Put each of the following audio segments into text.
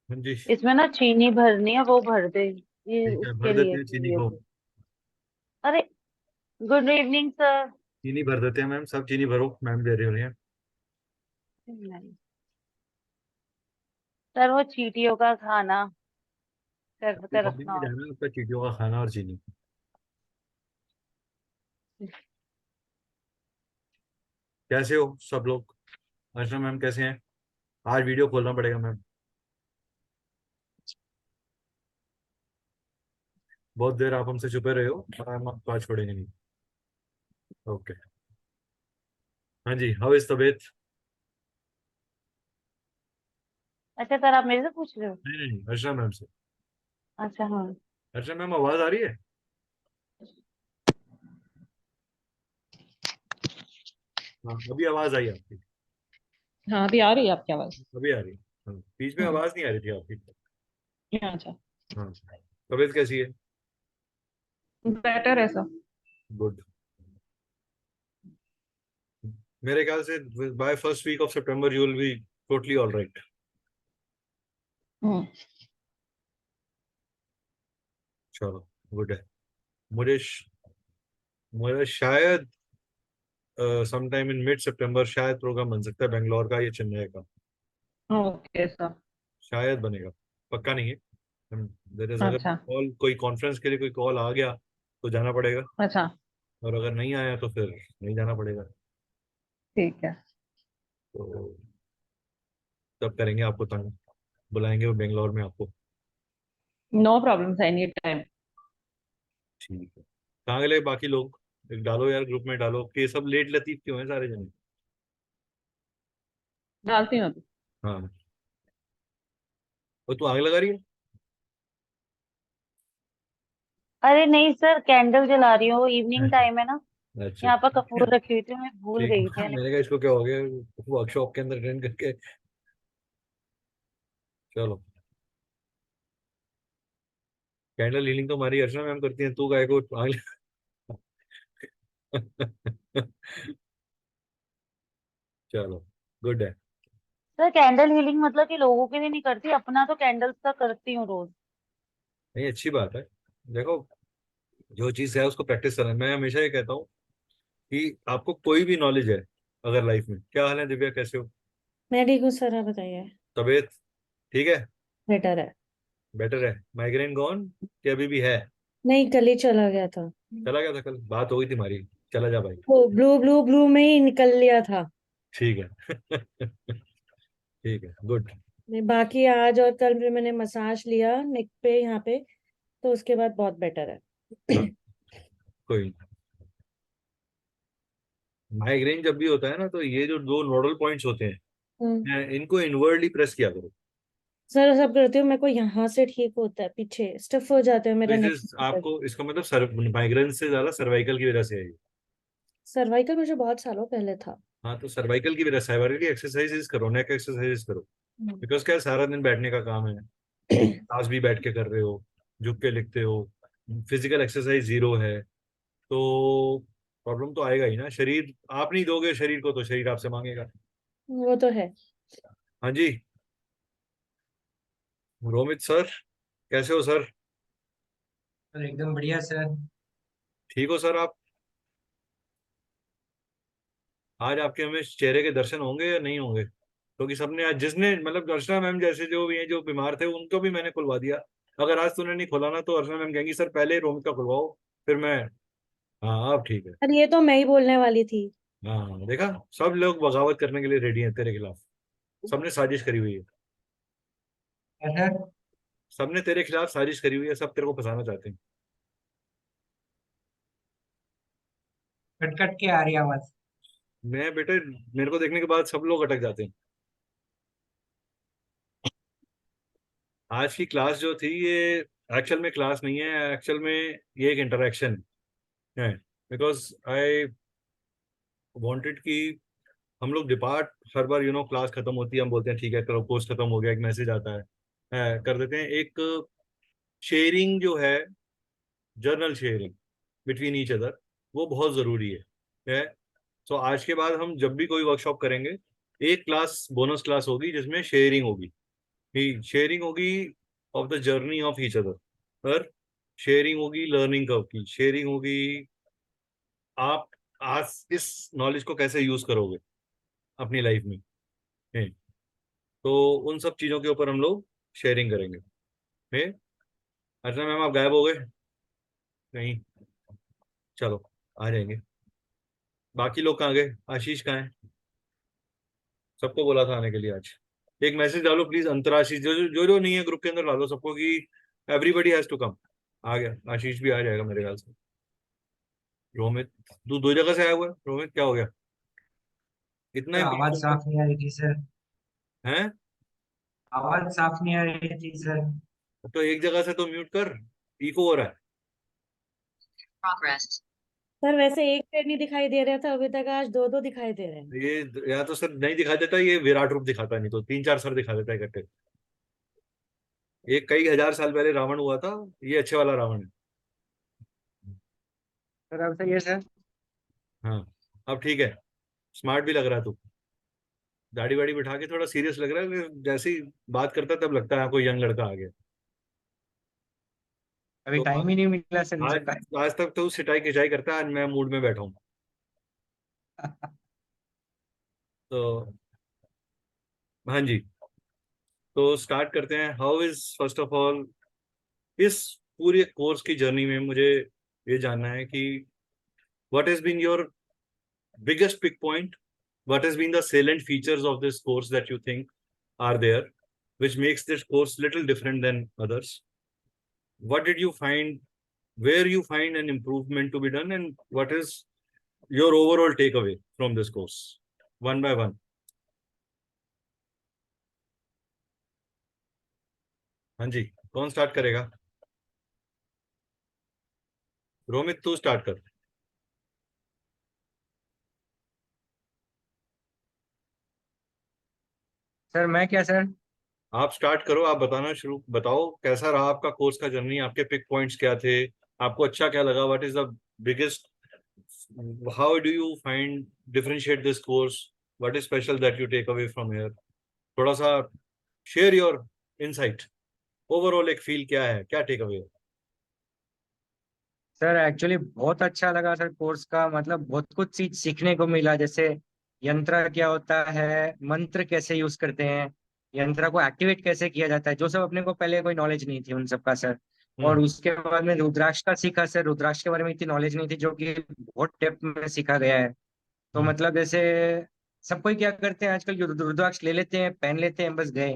हाँ जी। इसमें ना चीनी भरनी है, वो भर दे, ये ठीक है, भर उसके देते लिए हैं चीनी चाहिए को। वो। अरे, गुड इवनिंग सर। चीनी भर देते हैं मैम, सब चीनी भरो, मैम दे रही हो रही हैं। नहीं सर, वो चींटियों का खाना कर कर कॉलेज रखना में हो। जाना है आपका, चीटियों का खाना और चीनी। कैसे हो सब लोग? अर्चना मैम कैसे हैं? आज वीडियो खोलना पड़ेगा मैम, बहुत देर आप हमसे छुपे रहे हो और हम आपको आज छोड़ेंगे नहीं। ओके। हाँ जी, हाउ इज तबीयत? अच्छा सर, आप मेरे से पूछ रहे हो? नहीं नहीं नहीं, अर्चना मैम से। अच्छा हाँ। अर्चना मैम आवाज आ रही है? हाँ अभी आवाज आई आपकी। हाँ, अभी आ रही है आपकी आवाज। अभी आ रही है। हाँ, बीच में हम्म। आवाज नहीं आ रही थी आपकी। अच्छा। हाँ। तबीयत कैसी है? बेटर है सब। गुड। मेरे ख्याल से by first week of September you will be totally all right. Hmm. चलो, गुड है। मुझे मुझे शायद समटाइम इन मिड सितंबर शायद प्रोग्राम बन सकता है बेंगलोर का या चेन्नई का। Okay sir. शायद बनेगा, पक्का नहीं है। देर इज, अगर अच्छा। कॉल कोई कॉन्फ्रेंस के लिए कोई कॉल आ गया तो जाना पड़ेगा, अच्छा। और अगर नहीं आया तो फिर नहीं जाना पड़ेगा। ठीक है। तो तब करेंगे आपको तंग, बुलाएंगे वो बेंगलोर में आपको। No problem any time. ठीक है। कहाँ गए बाकी लोग? एक डालो यार, ग्रुप में डालो कि ये सब लेट लतीफ क्यों है सारे जने। डालती हूँ अभी। हाँ। और तू आग लगा रही है? अरे नहीं सर, कैंडल जला रही हूँ, इवनिंग टाइम है ना। अच्छा। यहाँ पर कपूर रखी हुई थी, मैं भूल ठीक गई है, थी। मैंने कहा इसको क्या हो गया, वर्कशॉप के अंदर अटेंड करके। चलो, कैंडल हीलिंग तो हमारी अर्चना मैम करती हैं, तू गाय को आग चलो, गुड है। सर कैंडल हीलिंग मतलब कि लोगों के लिए नहीं करती, अपना तो कैंडल्स का करती हूँ रोज। नहीं, अच्छी बात है। देखो, जो चीज़ है उसको प्रैक्टिस करना है। मैं हमेशा ये कहता हूँ कि आपको कोई भी नॉलेज है अगर लाइफ में, क्या हाल है दिव्या, कैसे हो? मैं ठीक हूँ सर, आप बताइए। तबीयत ठीक है? बेटर है। बेटर है? माइग्रेन गॉन कि अभी भी है? नहीं, कल ही चला गया था। चला गया था, कल बात हो गई थी हमारी। चला जा भाई। वो ब्लू ब्लू ब्लू में ही निकल लिया था। ठीक है। ठीक है, गुड। नहीं, बाकी आज और कल भी मैंने मसाज लिया नेक पे, यहाँ पे, तो उसके बाद बहुत बेटर हाँ, है। कोई माइग्रेन जब भी होता है ना, तो ये जो दो नोडल पॉइंट्स होते हम्म। हैं, इनको इनवर्डली प्रेस किया करो। सर सब करती हूँ, मेरे को यहाँ से ठीक होता है, पीछे स्टिफ हो जाते हैं तो मेरा नेक। आपको इसका मतलब माइग्रेन से ज्यादा सर्वाइकल की वजह से है ये। सर्वाइकल मुझे बहुत सालों पहले था। हाँ, तो सर्वाइकल की वजह से, सर्वाइकल की एक्सरसाइजेस करो, नेक एक्सरसाइजेस करो। हम्म। बिकॉज क्या है, सारा दिन बैठने का काम है, क्लास भी बैठ के कर रहे हो, झुक के लिखते हो, फिजिकल एक्सरसाइज जीरो है, तो प्रॉब्लम तो आएगा ही ना। शरीर आप नहीं दोगे शरीर को, तो शरीर आपसे मांगेगा। वो तो है। हाँ जी। रोमित सर, कैसे हो सर? सर एकदम बढ़िया सर। ठीक हो सर आप? आज आपके हमें चेहरे के दर्शन होंगे या नहीं होंगे? क्योंकि सबने आज, जिसने मतलब अर्चना मैम जैसे जो भी हैं जो बीमार थे, उनको भी मैंने खुलवा दिया। अगर आज तूने नहीं खुला ना, तो अर्चना मैम कहेंगी सर पहले रोमित का खुलवाओ, फिर मैं। हाँ अब ठीक है। और ये तो मैं ही बोलने वाली थी। हाँ देखा, सब लोग बगावत करने के लिए रेडी हैं तेरे खिलाफ। सबने साजिश करी हुई है। सर सबने तेरे खिलाफ साजिश करी हुई है, सब तेरे को फंसाना चाहते हैं। कट कट के आ रही आवाज। मैं बेटे, मेरे को देखने के बाद सब लोग अटक जाते हैं। आज की क्लास जो थी ये एक्चुअल में क्लास नहीं है, एक्चुअल में ये एक इंटरेक्शन है। बिकॉज आई वांटेड कि हम लोग डिपार्ट, हर बार क्लास खत्म होती है हम बोलते हैं ठीक है करो, कोर्स खत्म हो गया, एक मैसेज आता कर देते हैं एक शेयरिंग जो है, journal sharing between each other, वो बहुत ज़रूरी है। सो आज के बाद हम जब भी कोई वर्कशॉप करेंगे एक क्लास बोनस क्लास होगी जिसमें शेयरिंग होगी of the journey of each other, पर शेयरिंग होगी लर्निंग कर्व की, शेयरिंग होगी आप आज इस नॉलेज को कैसे यूज करोगे अपनी लाइफ में है। तो उन सब चीजों के ऊपर हम लोग शेयरिंग करेंगे है। अच्छा मैम आप गायब हो गए नहीं, चलो आ जाएंगे। बाकी लोग कहाँ गए, आशीष कहाँ है? सबको बोला था आने के लिए आज। एक मैसेज डालो प्लीज अंतराशीष, जो नहीं है ग्रुप के अंदर डालो सबको कि एवरीबडी हैज टू कम। आ गया, आशीष भी आ जाएगा मेरे ख्याल से। रोमित तू दो जगह से आया हुआ है, रोमित क्या हो गया इतना सर आवाज impatient साफ नहीं आ रही थी सर। है? आवाज साफ नहीं आ रही थी सर। तो एक जगह से तो म्यूट कर, इको हो रहा है। Progress. सर वैसे एक पेड़ नहीं दिखाई दे रहा था अभी तक, आज दो दो दिखाई दे रहे हैं। ये या तो सर नहीं दिखा देता, ये विराट रूप दिखाता, नहीं तो तीन चार सर दिखा देता है इकट्ठे। ये कई हजार साल पहले रावण हुआ था, ये अच्छे वाला रावण है। सर अब सही है सर। हाँ अब ठीक है, स्मार्ट भी लग रहा है तू। दाढ़ी वाड़ी बिठा के थोड़ा सीरियस लग रहा है, जैसे ही बात करता है तब लगता है हाँ, कोई यंग लड़का आ गया। अभी तो टाइम ही नहीं मिला सर मुझे। आज तक तो सिटाई खिंचाई करता है, आज मैं मूड में बैठा हूँ। तो हाँ जी, तो स्टार्ट करते हैं। How is first of all इस पूरे कोर्स की जर्नी में मुझे ये जानना है कि what has been your biggest pick point, what has been the salient features of this course that you think are there which makes this course little different than others? What did you find, where you find an improvement to be done, and what is your overall takeaway from this course, one by one? हाँ जी, कौन start करेगा? रोमित तू start कर। Sir मैं क्या sir? आप start करो, आप बताना शुरू, बताओ कैसा रहा आपका कोर्स का जर्नी, आपके पिक पॉइंट्स क्या थे, आपको अच्छा क्या लगा, what is the biggest, how do you find differentiate this course, what is special that you take away from here? थोड़ा सा शेयर योर इनसाइट, ओवरऑल एक फील क्या है, क्या टेक अवे है? सर एक्चुअली बहुत अच्छा लगा सर कोर्स का, मतलब बहुत कुछ चीज सीखने को मिला। जैसे यंत्र क्या होता है, मंत्र कैसे यूज करते हैं, यंत्र को एक्टिवेट कैसे किया जाता है, जो सब अपने को पहले कोई नॉलेज नहीं थी उन सब का सर। और हम्म उसके बाद में रुद्राक्ष का सीखा सर, रुद्राक्ष के बारे में इतनी नॉलेज नहीं थी जो कि बहुत डेप्थ में सीखा गया है। तो हम्म मतलब जैसे सब कोई क्या करते हैं आजकल, रुद्राक्ष ले लेते हैं, पहन लेते हैं, बस गए,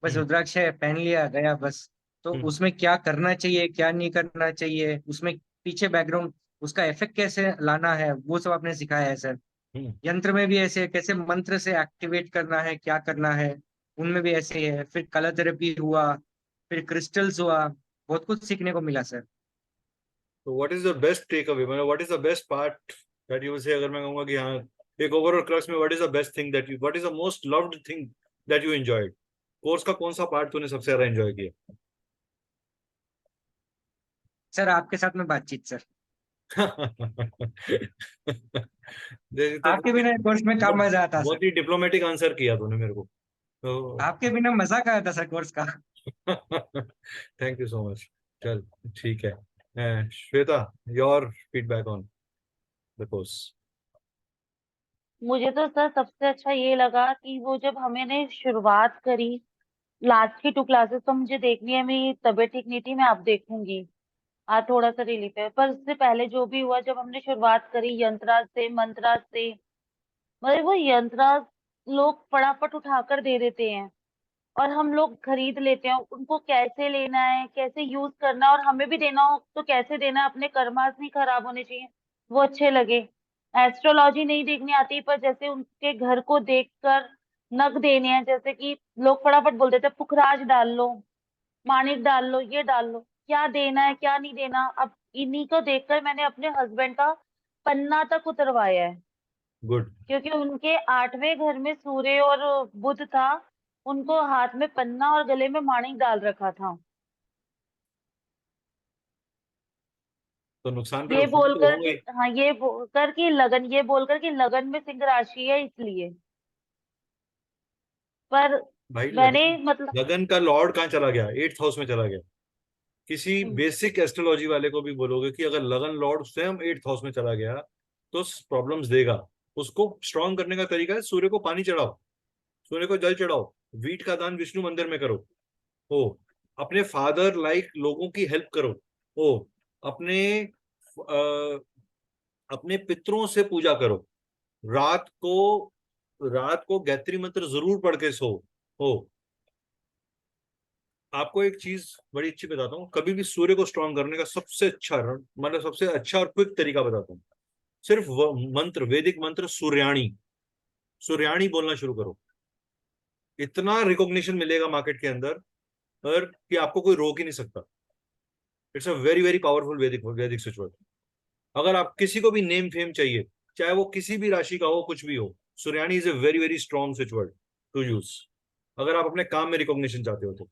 बस हम्म रुद्राक्ष है पहन लिया गया बस। तो हम्म उसमें क्या करना चाहिए क्या नहीं करना चाहिए, उसमें पीछे बैकग्राउंड उसका इफेक्ट कैसे लाना है, वो सब आपने सिखाया है सर। हम्म। यंत्र में भी ऐसे कैसे मंत्र से एक्टिवेट करना है, क्या करना है, उनमें भी ऐसे ही है। फिर कलर थेरेपी हुआ, फिर क्रिस्टल्स हुआ, बहुत कुछ सीखने को मिला सर। तो what is the best take away, मतलब what is the best part that you say, अगर मैं कहूंगा कि हाँ एक ओवरऑल क्लास में what is the best thing that you, what is the most loved thing that you enjoyed, course का कौन सा पार्ट तूने सबसे ज्यादा एंजॉय किया? सर आपके साथ में बातचीत सर। देख तो आपके बिना कोर्स में काम मजा आता सर। बहुत ही डिप्लोमेटिक आंसर किया तूने मेरे को, तो आपके बिना मजाक आया था सर कोर्स का। Thank you so much. चल ठीक है, Shweta your feedback on the course. मुझे तो सर सबसे अच्छा ये लगा कि वो जब हमने शुरुआत करी, लास्ट की 2 क्लासेस तो मुझे देखनी है, मेरी तबीयत ठीक नहीं थी, मैं अब देखूंगी। आज थोड़ा सा रिलीफ है, पर उससे पहले जो भी हुआ, जब हमने शुरुआत करी यंत्रा से मंत्रा से, मतलब वो यंत्रा लोग फटाफट उठाकर दे देते हैं और हम लोग खरीद लेते हैं। उनको कैसे लेना है, कैसे यूज करना है, और हमें भी देना हो तो कैसे देना है, अपने कर्मास नहीं खराब होने चाहिए, वो अच्छे लगे। एस्ट्रोलॉजी नहीं देखनी आती, पर जैसे उनके घर को देखकर नग देने हैं, जैसे कि लोग फटाफट बोल देते हैं पुखराज डाल लो, माणिक डाल लो, ये डाल लो, क्या देना है क्या नहीं देना। अब इन्हीं को देखकर मैंने अपने हस्बैंड का पन्ना तक उतरवाया है, गुड। क्योंकि उनके 8वें घर में सूर्य और बुध था, उनको हाथ में पन्ना और गले में माणिक डाल रखा था। तो नुकसान पे ये नुकसान तो बोलकर होंगे कि ही। हाँ, ये बोलकर कि लगन, ये बोलकर कि लगन में सिंह राशि है इसलिए। पर भाई मैंने लगन मतलब लगन का लॉर्ड कहाँ चला गया? 8th हाउस में चला गया। किसी हम्म, बेसिक एस्ट्रोलॉजी वाले को भी बोलोगे कि अगर लगन लॉर्ड स्वयं 8th हाउस में चला गया तो प्रॉब्लम्स देगा। उसको स्ट्रॉन्ग करने का तरीका है सूर्य को पानी चढ़ाओ, सूर्य को जल चढ़ाओ, वीट का दान विष्णु मंदिर में करो। ओ, अपने फादर लाइक लोगों की हेल्प करो। ओ, अपने अपने पितरों से पूजा करो। रात को रात को गायत्री मंत्र जरूर पढ़ के सो। हो, आपको एक चीज बड़ी अच्छी बताता हूँ, कभी भी सूर्य को स्ट्रॉन्ग करने का सबसे अच्छा मतलब सबसे अच्छा और क्विक तरीका बताता हूँ। सिर्फ मंत्र, वैदिक मंत्र सूर्याणी, सूर्याणी बोलना शुरू करो। इतना रिकॉग्निशन मिलेगा मार्केट के अंदर और कि आपको कोई रोक ही नहीं सकता। It's a very very powerful वैदिक वैदिक स्विच वर्ड। अगर आप किसी को भी नेम फेम चाहिए, चाहे वो किसी भी राशि का हो, कुछ भी हो, Suryani is a very very strong switch word to use. अगर आप अपने काम में रिकॉग्निशन चाहते हो तो,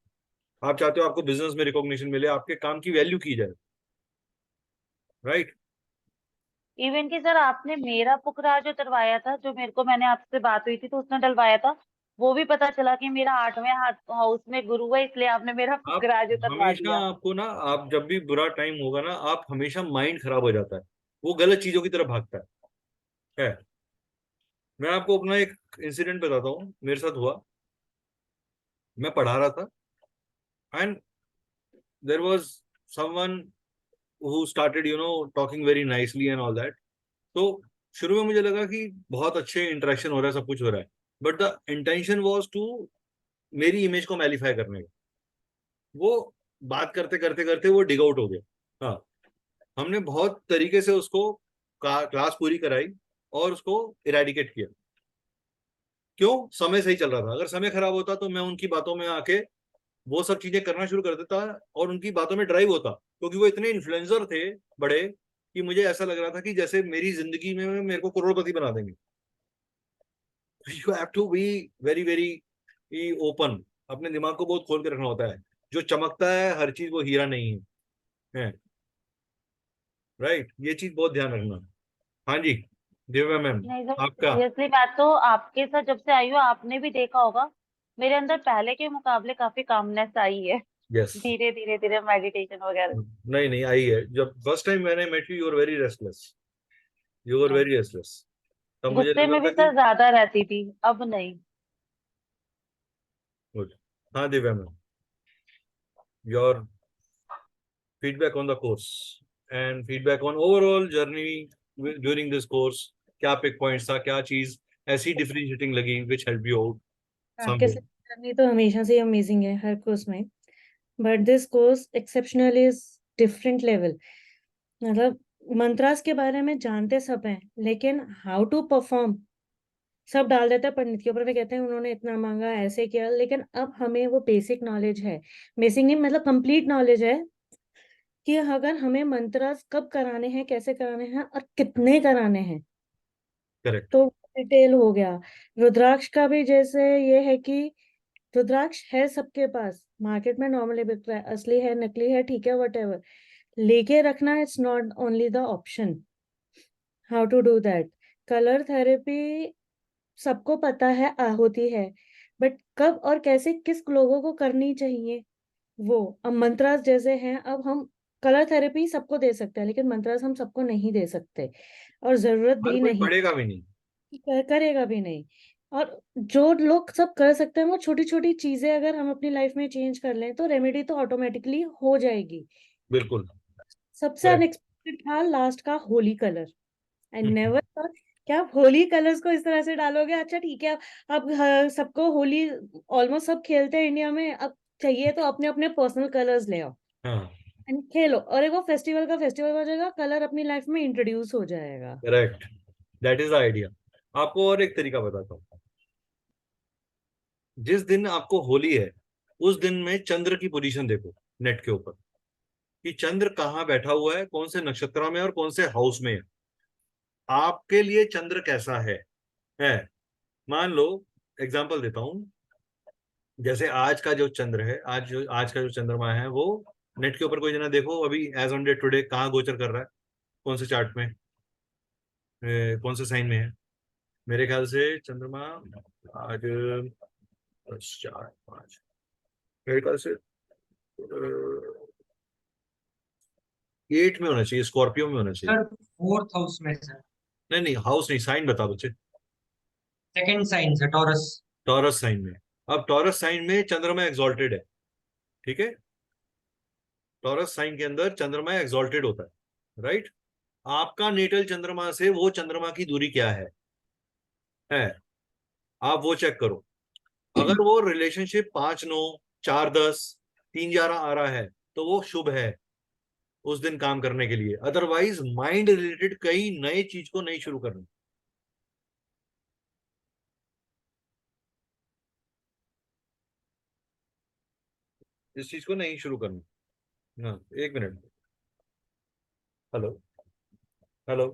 आप चाहते हो आपको बिजनेस में रिकॉग्निशन मिले, आपके काम की वैल्यू की जाए, राइट? इवन कि सर आपने मेरा पुकरा जो डलवाया था, जो मेरे को मैंने आपसे बात हुई थी तो उसने डलवाया था, वो भी पता चला कि मेरा 8वें हाउस में गुरु है, इसलिए आपने मेरा आप पुकरा जो डलवा हमेशा, दिया। आपको ना, आप जब भी बुरा टाइम होगा ना, आप हमेशा माइंड खराब हो जाता है, वो गलत चीजों की तरफ भागता है। मैं आपको अपना एक इंसिडेंट बताता हूँ, मेरे साथ हुआ। मैं पढ़ा रहा था and there was someone who started talking very nicely and all that. तो शुरू में मुझे लगा कि बहुत अच्छे इंटरेक्शन हो रहा है, सब कुछ हो रहा है, but the intention was to मेरी इमेज को मैलिफाई करने का। वो बात करते करते करते वो डिग आउट हो गया। हाँ, हमने बहुत तरीके से उसको क्लास पूरी कराई और उसको इरेडिकेट किया। क्यों? समय सही चल रहा था। अगर समय खराब होता तो मैं उनकी बातों में आके वो सब चीजें करना शुरू कर देता और उनकी बातों में ड्राइव होता, क्योंकि वो इतने इन्फ्लुएंसर थे बड़े कि मुझे ऐसा लग रहा था कि जैसे मेरी जिंदगी में मेरे को करोड़पति बना देंगे। You have to be very very open, अपने दिमाग को बहुत खोल के रखना होता है। जो चमकता है हर चीज वो हीरा नहीं है, राइट? ये चीज बहुत ध्यान रखना। हाँ जी, दिव्या मैम, नहीं सर, आपका। सीरियसली मैं तो आपके साथ जब से आई हूँ, आपने भी देखा होगा मेरे अंदर पहले के मुकाबले काफी कामनेस आई है। यस। धीरे धीरे धीरे मेडिटेशन वगैरह। नहीं नहीं, आई है। जब फर्स्ट टाइम मैंने met you, you are very restless, you are हाँ, वेरी रेस्टलेस। तब मुझे गुस्से लगा में था भी कि सर ज्यादा रहती थी, अब नहीं। गुड। हाँ Divya ma'am, your feedback on the course and feedback on overall journey during this course. क्या पिक पॉइंट्स था, क्या चीज ऐसी डिफरेंशिएटिंग लगी which helped you out आपके somewhere? साथ जर्नी तो हमेशा से अमेजिंग है हर कोर्स में, but this course exceptional is different level. मतलब मंत्रास के बारे में जानते सब हैं, लेकिन हाउ टू परफॉर्म सब डाल देता है पंडित के ऊपर। वे कहते हैं उन्होंने इतना मांगा, ऐसे किया, लेकिन अब हमें वो बेसिक नॉलेज है। बेसिक नहीं मतलब कंप्लीट नॉलेज है कि अगर हमें मंत्रास कब कराने हैं, कैसे कराने हैं और कितने कराने हैं। करेक्ट। तो डिटेल हो गया। रुद्राक्ष का भी जैसे ये है कि रुद्राक्ष है सबके पास, मार्केट में नॉर्मली बिक रहा है, असली है नकली है ठीक है वट एवर, लेके रखना it's not only the option. How to do that? Colour therapy सबको पता है होती है, बट कब और कैसे किस लोगों को करनी चाहिए वो। अब मंत्रास जैसे हैं, अब हम कलर थेरेपी सबको दे सकते हैं, लेकिन मंत्रास हम सबको नहीं दे सकते और जरूरत हर भी कोई नहीं, पढ़ेगा भी नहीं। करेगा भी नहीं। और जो लोग सब कर सकते हैं वो छोटी छोटी चीजें अगर हम अपनी लाइफ में चेंज कर लें तो रेमेडी तो ऑटोमेटिकली हो जाएगी। बिल्कुल। सबसे करेक्ट। अनएक्सपेक्टेड था लास्ट का Holi colour. I never thought क्या आप होली कलर्स को इस तरह से डालोगे। अच्छा ठीक है, अब सबको होली ऑलमोस्ट सब खेलते हैं इंडिया में, अब चाहिए तो अपने अपने पर्सनल कलर्स ले आओ हाँ, एंड खेलो, और एक वो फेस्टिवल का फेस्टिवल हो जाएगा, कलर अपनी लाइफ में इंट्रोड्यूस हो जाएगा। Correct, that is the idea. आपको और एक तरीका बताता हूँ। जिस दिन आपको होली है उस दिन में चंद्र की पोजीशन देखो नेट के ऊपर, कि चंद्र कहाँ बैठा हुआ है, कौन से नक्षत्र में और कौन से हाउस में है। आपके लिए चंद्र कैसा है? मान लो, एग्जाम्पल देता हूँ, जैसे आज का जो चंद्र है, आज का जो चंद्रमा है, वो नेट के ऊपर कोई जना देखो अभी एज ऑन डेट टुडे कहाँ गोचर कर रहा है, कौन से चार्ट में, कौन से साइन में है। मेरे ख्याल से चंद्रमा आज 10 4 5 मेरे ख्याल से 8 में होना चाहिए, स्कॉर्पियो में होना चाहिए। सर फोर्थ हाउस में सर, नहीं नहीं, हाउस नहीं, साइन बता बच्चे। Second sign sir, Taurus. Taurus sign में। अब टॉरस साइन में चंद्रमा एग्जॉल्टेड है, ठीक है। टॉरस साइन के अंदर चंद्रमा एग्जॉल्टेड होता है, राइट। आपका नेटल चंद्रमा से वो चंद्रमा की दूरी क्या है आप वो चेक करो। अगर वो रिलेशनशिप 5 9 4 10 3 11 आ रहा है तो वो शुभ है उस दिन काम करने के लिए। अदरवाइज माइंड रिलेटेड कई नए चीज को नहीं शुरू करना। इस चीज को नहीं शुरू करना। हाँ, 1 मिनट। Hello hello.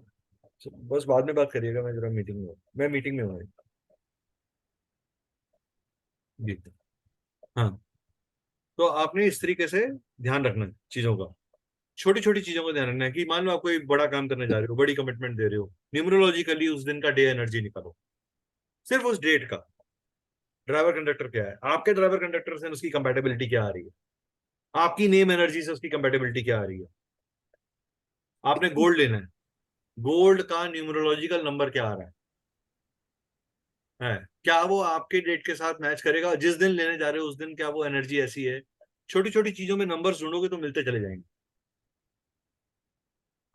बस बाद में बात करिएगा, मैं जरा मीटिंग में हूँ, मैं मीटिंग में हूँ जी। हाँ, तो आपने इस तरीके से ध्यान रखना है चीजों का, छोटी छोटी चीजों को ध्यान रखना है कि मान लो आप कोई बड़ा काम करने जा रहे हो, बड़ी कमिटमेंट दे रहे हो, न्यूमरोलॉजिकली उस दिन का डे एनर्जी निकालो, सिर्फ उस डेट का। ड्राइवर कंडक्टर क्या है, आपके ड्राइवर कंडक्टर से उसकी कंपेटेबिलिटी क्या आ रही है, आपकी नेम एनर्जी से उसकी कंपेटेबिलिटी क्या आ रही है। आपने गोल्ड लेना है, गोल्ड का न्यूमरोलॉजिकल नंबर क्या आ रहा है, क्या वो आपके डेट के साथ मैच करेगा, जिस दिन लेने जा रहे हो उस दिन क्या वो एनर्जी ऐसी है। छोटी छोटी चीजों में नंबर्स ढूंढोगे तो मिलते चले जाएंगे।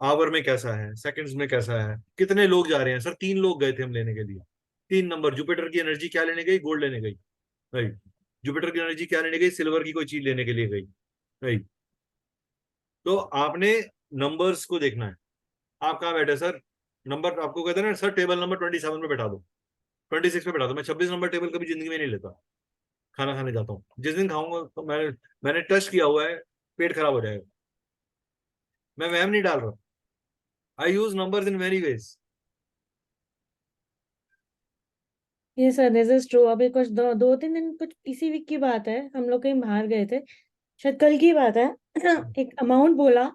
आवर में कैसा है, सेकंड्स में कैसा है, कितने लोग जा रहे हैं। सर 3 लोग गए थे हम लेने के लिए, 3 नंबर। जुपिटर की एनर्जी क्या लेने गई, गोल्ड लेने गई, नहीं। जुपिटर की एनर्जी क्या लेने गई, सिल्वर की कोई चीज लेने के लिए गई, नहीं। तो आपने नंबर्स को देखना है। आप कहाँ बैठे सर, नंबर आपको कहते हैं ना सर टेबल नंबर 27 पे बैठा दो, 26 पे बैठा दो। मैं 26 नंबर टेबल कभी जिंदगी में नहीं लेता। खाना खाने जाता हूँ, जिस दिन खाऊंगा तो मैंने टच किया हुआ है, पेट खराब हो जाएगा। मैं वहम नहीं डाल रहा, I use numbers in very ways. ये सर दिस इज ट्रू। अभी कुछ 2 3 दिन, कुछ इसी वीक की बात है, हम लोग कहीं बाहर गए थे, शायद कल की बात है। एक अमाउंट बोला,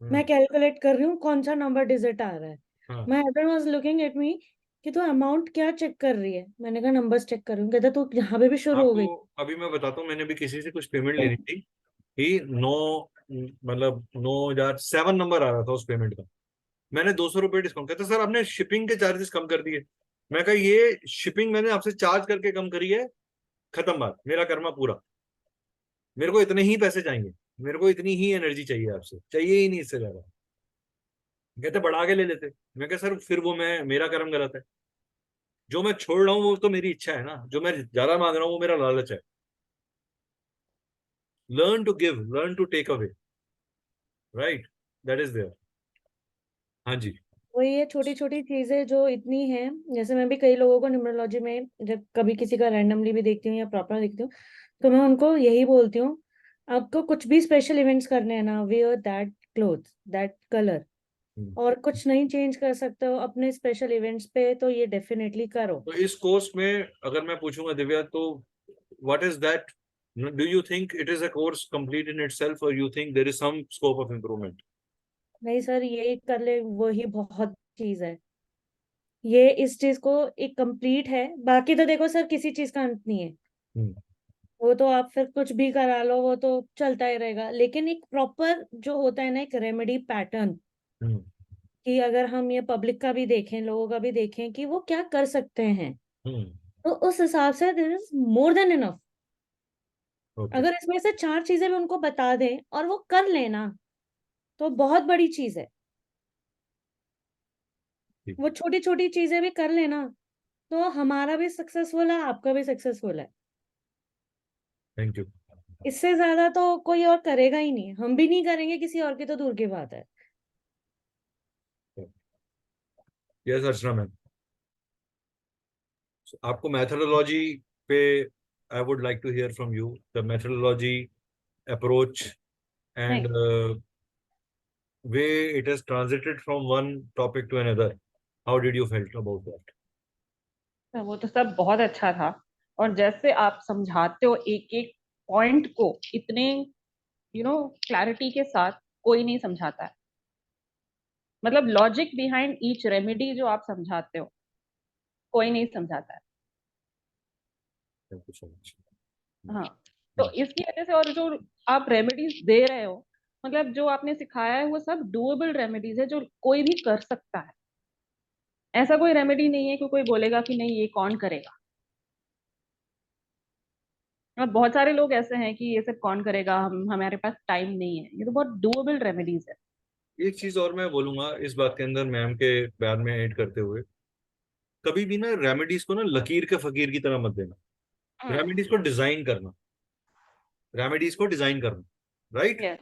मैं कैलकुलेट कर रही हूँ कौन सा नंबर डिजिट आ रहा है। हाँ, my husband was looking at me कि तू अमाउंट क्या चेक कर रही है। मैंने कहा नंबर्स चेक कर रही हूँ। कहता तू यहाँ पे भी शुरू हो गई। आपको अभी मैं बताता हूँ, मैंने भी किसी से कुछ पेमेंट लेनी थी, ही 9 मतलब 9,000 7 नंबर आ रहा था उस पेमेंट का। मैंने 200 रुपये डिस्काउंट, कहते सर आपने शिपिंग के चार्जेस कम कर दिए। मैं कहा ये शिपिंग मैंने आपसे चार्ज करके कम करी है, खत्म बात, मेरा कर्मा पूरा। मेरे को इतने ही पैसे चाहिए, मेरे को इतनी ही एनर्जी चाहिए आपसे, चाहिए ही नहीं इससे ज्यादा। कहते बढ़ा के ले लेते। मैं कहा सर फिर वो मैं मेरा कर्म गलत है, जो मैं छोड़ रहा हूँ वो तो मेरी इच्छा है ना, जो मैं ज्यादा मांग रहा हूँ वो मेरा लालच है। Learn to give, learn to take away, right, that is there. हाँ जी। वही है, छोटी छोटी चीजें जो इतनी हैं। जैसे मैं भी कई लोगों को न्यूमरोलॉजी में जब कभी किसी का रैंडमली भी देखती हूँ या प्रॉपर देखती हूँ, तो मैं उनको यही बोलती हूँ, आपको कुछ भी स्पेशल इवेंट्स करने हैं ना, wear that clothes, that colour, और कुछ नहीं चेंज कर सकते हो अपने स्पेशल इवेंट्स पे, तो ये डेफिनेटली करो। तो इस कोर्स में अगर मैं पूछूंगा दिव्या, तो what is that, do you think it is a course complete in itself और you think there is some scope of improvement? नहीं सर, ये कर ले वही बहुत चीज है। ये इस चीज को एक कंप्लीट है। बाकी तो देखो सर, किसी चीज का अंत नहीं है। वो तो आप फिर कुछ भी करा लो, वो तो चलता ही रहेगा। लेकिन एक प्रॉपर जो होता है ना, एक रेमेडी पैटर्न, कि अगर हम ये पब्लिक का भी देखें, लोगों का भी देखें कि वो क्या कर सकते हैं, तो उस हिसाब से this is more than enough. Okay, अगर इसमें से 4 चीजें भी उनको बता दें और वो कर लेना, तो बहुत बड़ी चीज है। ठीक, वो छोटी छोटी चीजें भी कर लेना, तो हमारा भी सक्सेसफुल है, आपका भी सक्सेसफुल है। Thank you. इससे ज्यादा तो कोई और करेगा ही नहीं, हम भी नहीं करेंगे, किसी और की तो दूर की बात है। यस अर्चना मैम, आपको मेथोडोलॉजी पे I would like to hear from you, the methodology approach नहीं, and way it has transited from one topic to another. How did you felt about that? वो तो सब बहुत अच्छा था। और जैसे आप समझाते हो एक एक पॉइंट को इतने क्लैरिटी के साथ, कोई नहीं समझाता है। मतलब लॉजिक बिहाइंड ईच रेमेडी जो आप समझाते हो, कोई नहीं समझाता है। Thank you so much. हाँ, तो इसकी वजह से, और जो आप रेमेडीज दे रहे हो, मतलब जो आपने सिखाया है वो सब डुएबल रेमेडीज है, जो कोई भी कर सकता है। ऐसा कोई रेमेडी नहीं है कि कोई बोलेगा कि नहीं ये कौन करेगा। और बहुत सारे लोग ऐसे हैं कि ये सब कौन करेगा, हम हमारे पास टाइम नहीं है। ये तो बहुत डुएबल रेमेडीज है। एक चीज और मैं बोलूंगा इस बात के अंदर, मैम के बयान में ऐड करते हुए, कभी भी ना रेमेडीज को ना लकीर के फकीर की तरह मत देना। रेमेडीज को डिजाइन करना, रेमेडीज को डिजाइन करना, राइट। यस।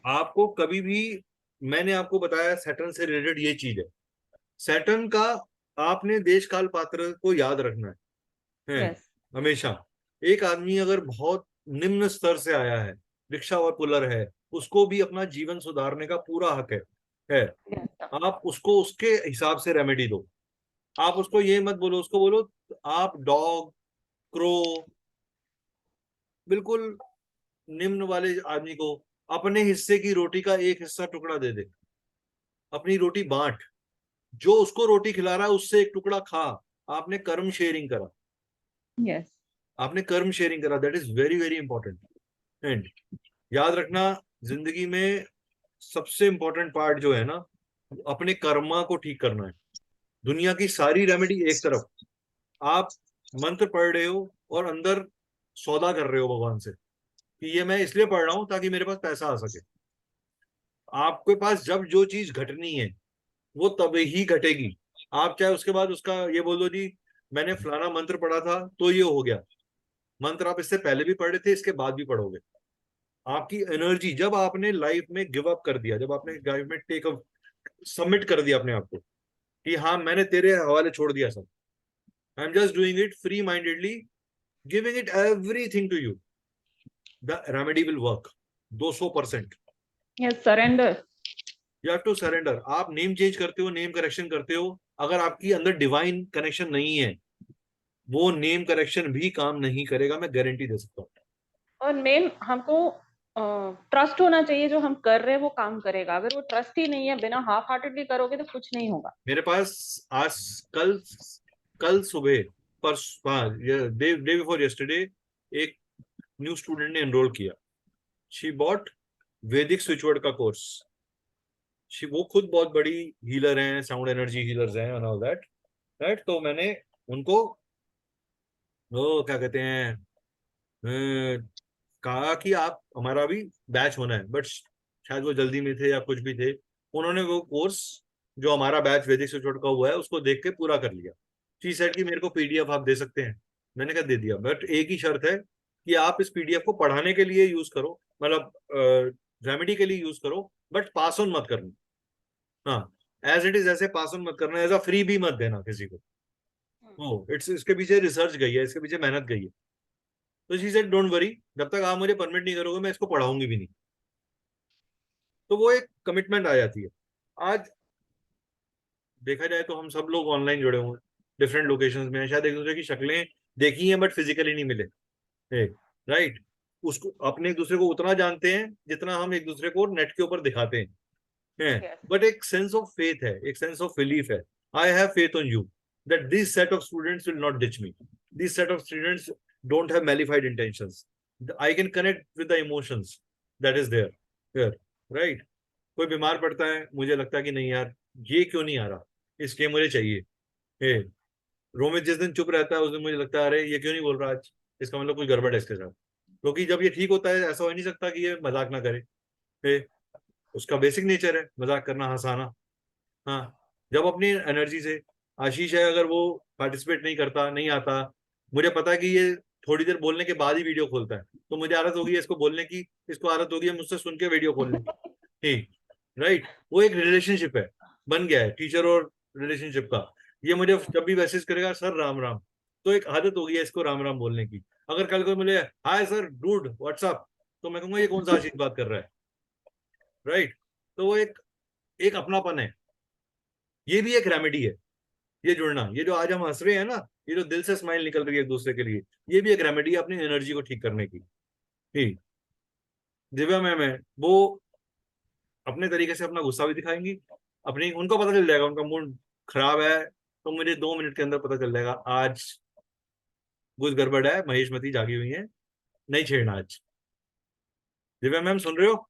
आपको कभी भी, मैंने आपको बताया सैटर्न से रिलेटेड ये चीज है, सैटर्न का आपने देश काल पात्र को याद रखना है यस। हमेशा। एक आदमी अगर बहुत निम्न स्तर से आया है, रिक्शा और पुलर है, उसको भी अपना जीवन सुधारने का पूरा हक है। आप उसको उसके हिसाब से रेमेडी दो। आप उसको ये मत बोलो, उसको बोलो आप डॉग, क्रो, बिल्कुल निम्न वाले आदमी को अपने हिस्से की रोटी का एक हिस्सा टुकड़ा दे दे। अपनी रोटी बांट, जो उसको रोटी खिला रहा है उससे एक टुकड़ा खा। आपने कर्म शेयरिंग करा, यस। आपने कर्म शेयरिंग करा। That is very very important. And याद रखना, जिंदगी में सबसे इंपॉर्टेंट पार्ट जो है ना, अपने कर्मा को ठीक करना है। दुनिया की सारी रेमेडी एक तरफ, आप मंत्र पढ़ रहे हो और अंदर सौदा कर रहे हो भगवान से कि ये मैं इसलिए पढ़ रहा हूं ताकि मेरे पास पैसा आ सके। आपके पास जब जो चीज घटनी है वो तब ही घटेगी। आप चाहे उसके बाद उसका ये बोल दो जी मैंने फलाना मंत्र पढ़ा था तो ये हो गया। मंत्र आप इससे पहले भी पढ़ रहे थे, इसके बाद भी पढ़ोगे। आपकी एनर्जी, जब आपने लाइफ में गिव अप कर दिया, जब आपने लाइफ में टेक अप सबमिट कर दिया अपने आप को कि हाँ मैंने तेरे हवाले छोड़ दिया सब, I am just doing it free mindedly, giving it everything to you, the remedy will work 200%। Yes, surrender. You have to surrender. आप नेम चेंज करते हो, नेम करेक्शन करते हो, अगर आपकी अंदर डिवाइन कनेक्शन नहीं है, वो नेम करेक्शन भी काम नहीं करेगा, मैं गारंटी दे सकता हूँ। और मेन हमको ट्रस्ट होना चाहिए, जो हम कर रहे हैं वो काम करेगा। अगर वो ट्रस्ट ही नहीं है, बिना हाफ हार्टेडली करोगे तो कुछ नहीं होगा। मेरे पास आज कल कल सुबह डे बिफोर यस्टरडे एक न्यू स्टूडेंट ने एनरोल किया। शी बॉट वैदिक स्विचवर्ड का कोर्स। वो खुद बहुत बड़ी हीलर हैं, साउंड एनर्जी हीलर्स हैं एंड ऑल दैट, राइट। तो मैंने उनको वो क्या कहते हैं कहा कि आप हमारा भी बैच होना है, बट शायद वो जल्दी में थे या कुछ भी थे। उन्होंने वो कोर्स जो हमारा बैच वैदिक स्विचवर्ड का हुआ है उसको देख के पूरा कर लिया। शी सेड कि मेरे को पीडीएफ आप दे सकते हैं। मैंने कहा दे दिया, बट एक ही शर्त है कि आप इस पीडीएफ को पढ़ाने के लिए यूज करो, मतलब रेमेडी के लिए यूज करो, बट पास ऑन मत करना। हाँ, एज इट इज ऐसे पास ऑन मत करना, एज अ फ्री भी मत देना किसी को। ओ इट्स, इसके पीछे रिसर्च गई है, इसके पीछे मेहनत गई है। तो शी सेड डोंट वरी, जब तक आप मुझे परमिट नहीं करोगे मैं इसको पढ़ाऊंगी भी नहीं। तो वो एक कमिटमेंट आ जाती है। आज देखा जाए तो हम सब लोग ऑनलाइन जुड़े हुए हैं, डिफरेंट लोकेशंस में, शायद एक दूसरे की शक्लें देखी हैं बट फिजिकली नहीं मिले, राइट। उसको अपने एक दूसरे को उतना जानते हैं जितना हम एक दूसरे को नेट के ऊपर दिखाते हैं, बट एक सेंस ऑफ फेथ है, एक सेंस ऑफ बिलीफ है। I have faith on you that this set of students will not ditch me, this set of students don't have malafide intentions, I can connect with the emotions that is there, right. कोई बीमार पड़ता है, मुझे लगता है कि नहीं यार ये क्यों नहीं आ रहा, इसके मुझे चाहिए। ए, रोमित जिस दिन चुप रहता है उस दिन मुझे लगता है अरे ये क्यों नहीं बोल रहा आज, इसका मतलब कुछ गड़बड़ है इसके साथ। क्योंकि जब ये ठीक होता है ऐसा हो नहीं सकता कि ये मजाक ना करे। उसका बेसिक नेचर है मजाक करना, हंसाना। हाँ, जब अपनी एनर्जी से, आशीष है अगर वो पार्टिसिपेट नहीं करता, नहीं आता, मुझे पता है कि ये थोड़ी देर बोलने के बाद ही वीडियो खोलता है, तो मुझे आदत होगी इसको बोलने की, इसको आदत होगी मुझसे सुन के वीडियो खोलने की, ठीक, राइट। वो एक रिलेशनशिप है, बन गया है टीचर और रिलेशनशिप का। ये मुझे जब भी मैसेज करेगा सर राम राम, तो एक आदत हो गई है इसको राम राम बोलने की। अगर कल को मुझे हाय सर डूड व्हाट्सअप, तो मैं कहूंगा ये कौन सा आशीष बात कर रहा है, राइट। तो वो एक एक अपनापन है, ये भी एक रेमेडी है। ये जुड़ना, ये जो आज हम हंस रहे हैं ना, ये जो दिल से स्माइल निकल रही है एक दूसरे के लिए, ये भी एक रेमेडी है अपनी एनर्जी को ठीक करने की। ठीक, दिव्या मैम है, वो अपने तरीके से अपना गुस्सा भी दिखाएंगी, अपनी, उनको पता चल जाएगा उनका मूड खराब है तो मुझे 2 मिनट के अंदर पता चल जाएगा आज कुछ गड़बड़ है, महेशमती जागी हुई है, नहीं छेड़ना आज। दिव्या मैम सुन रहे हो?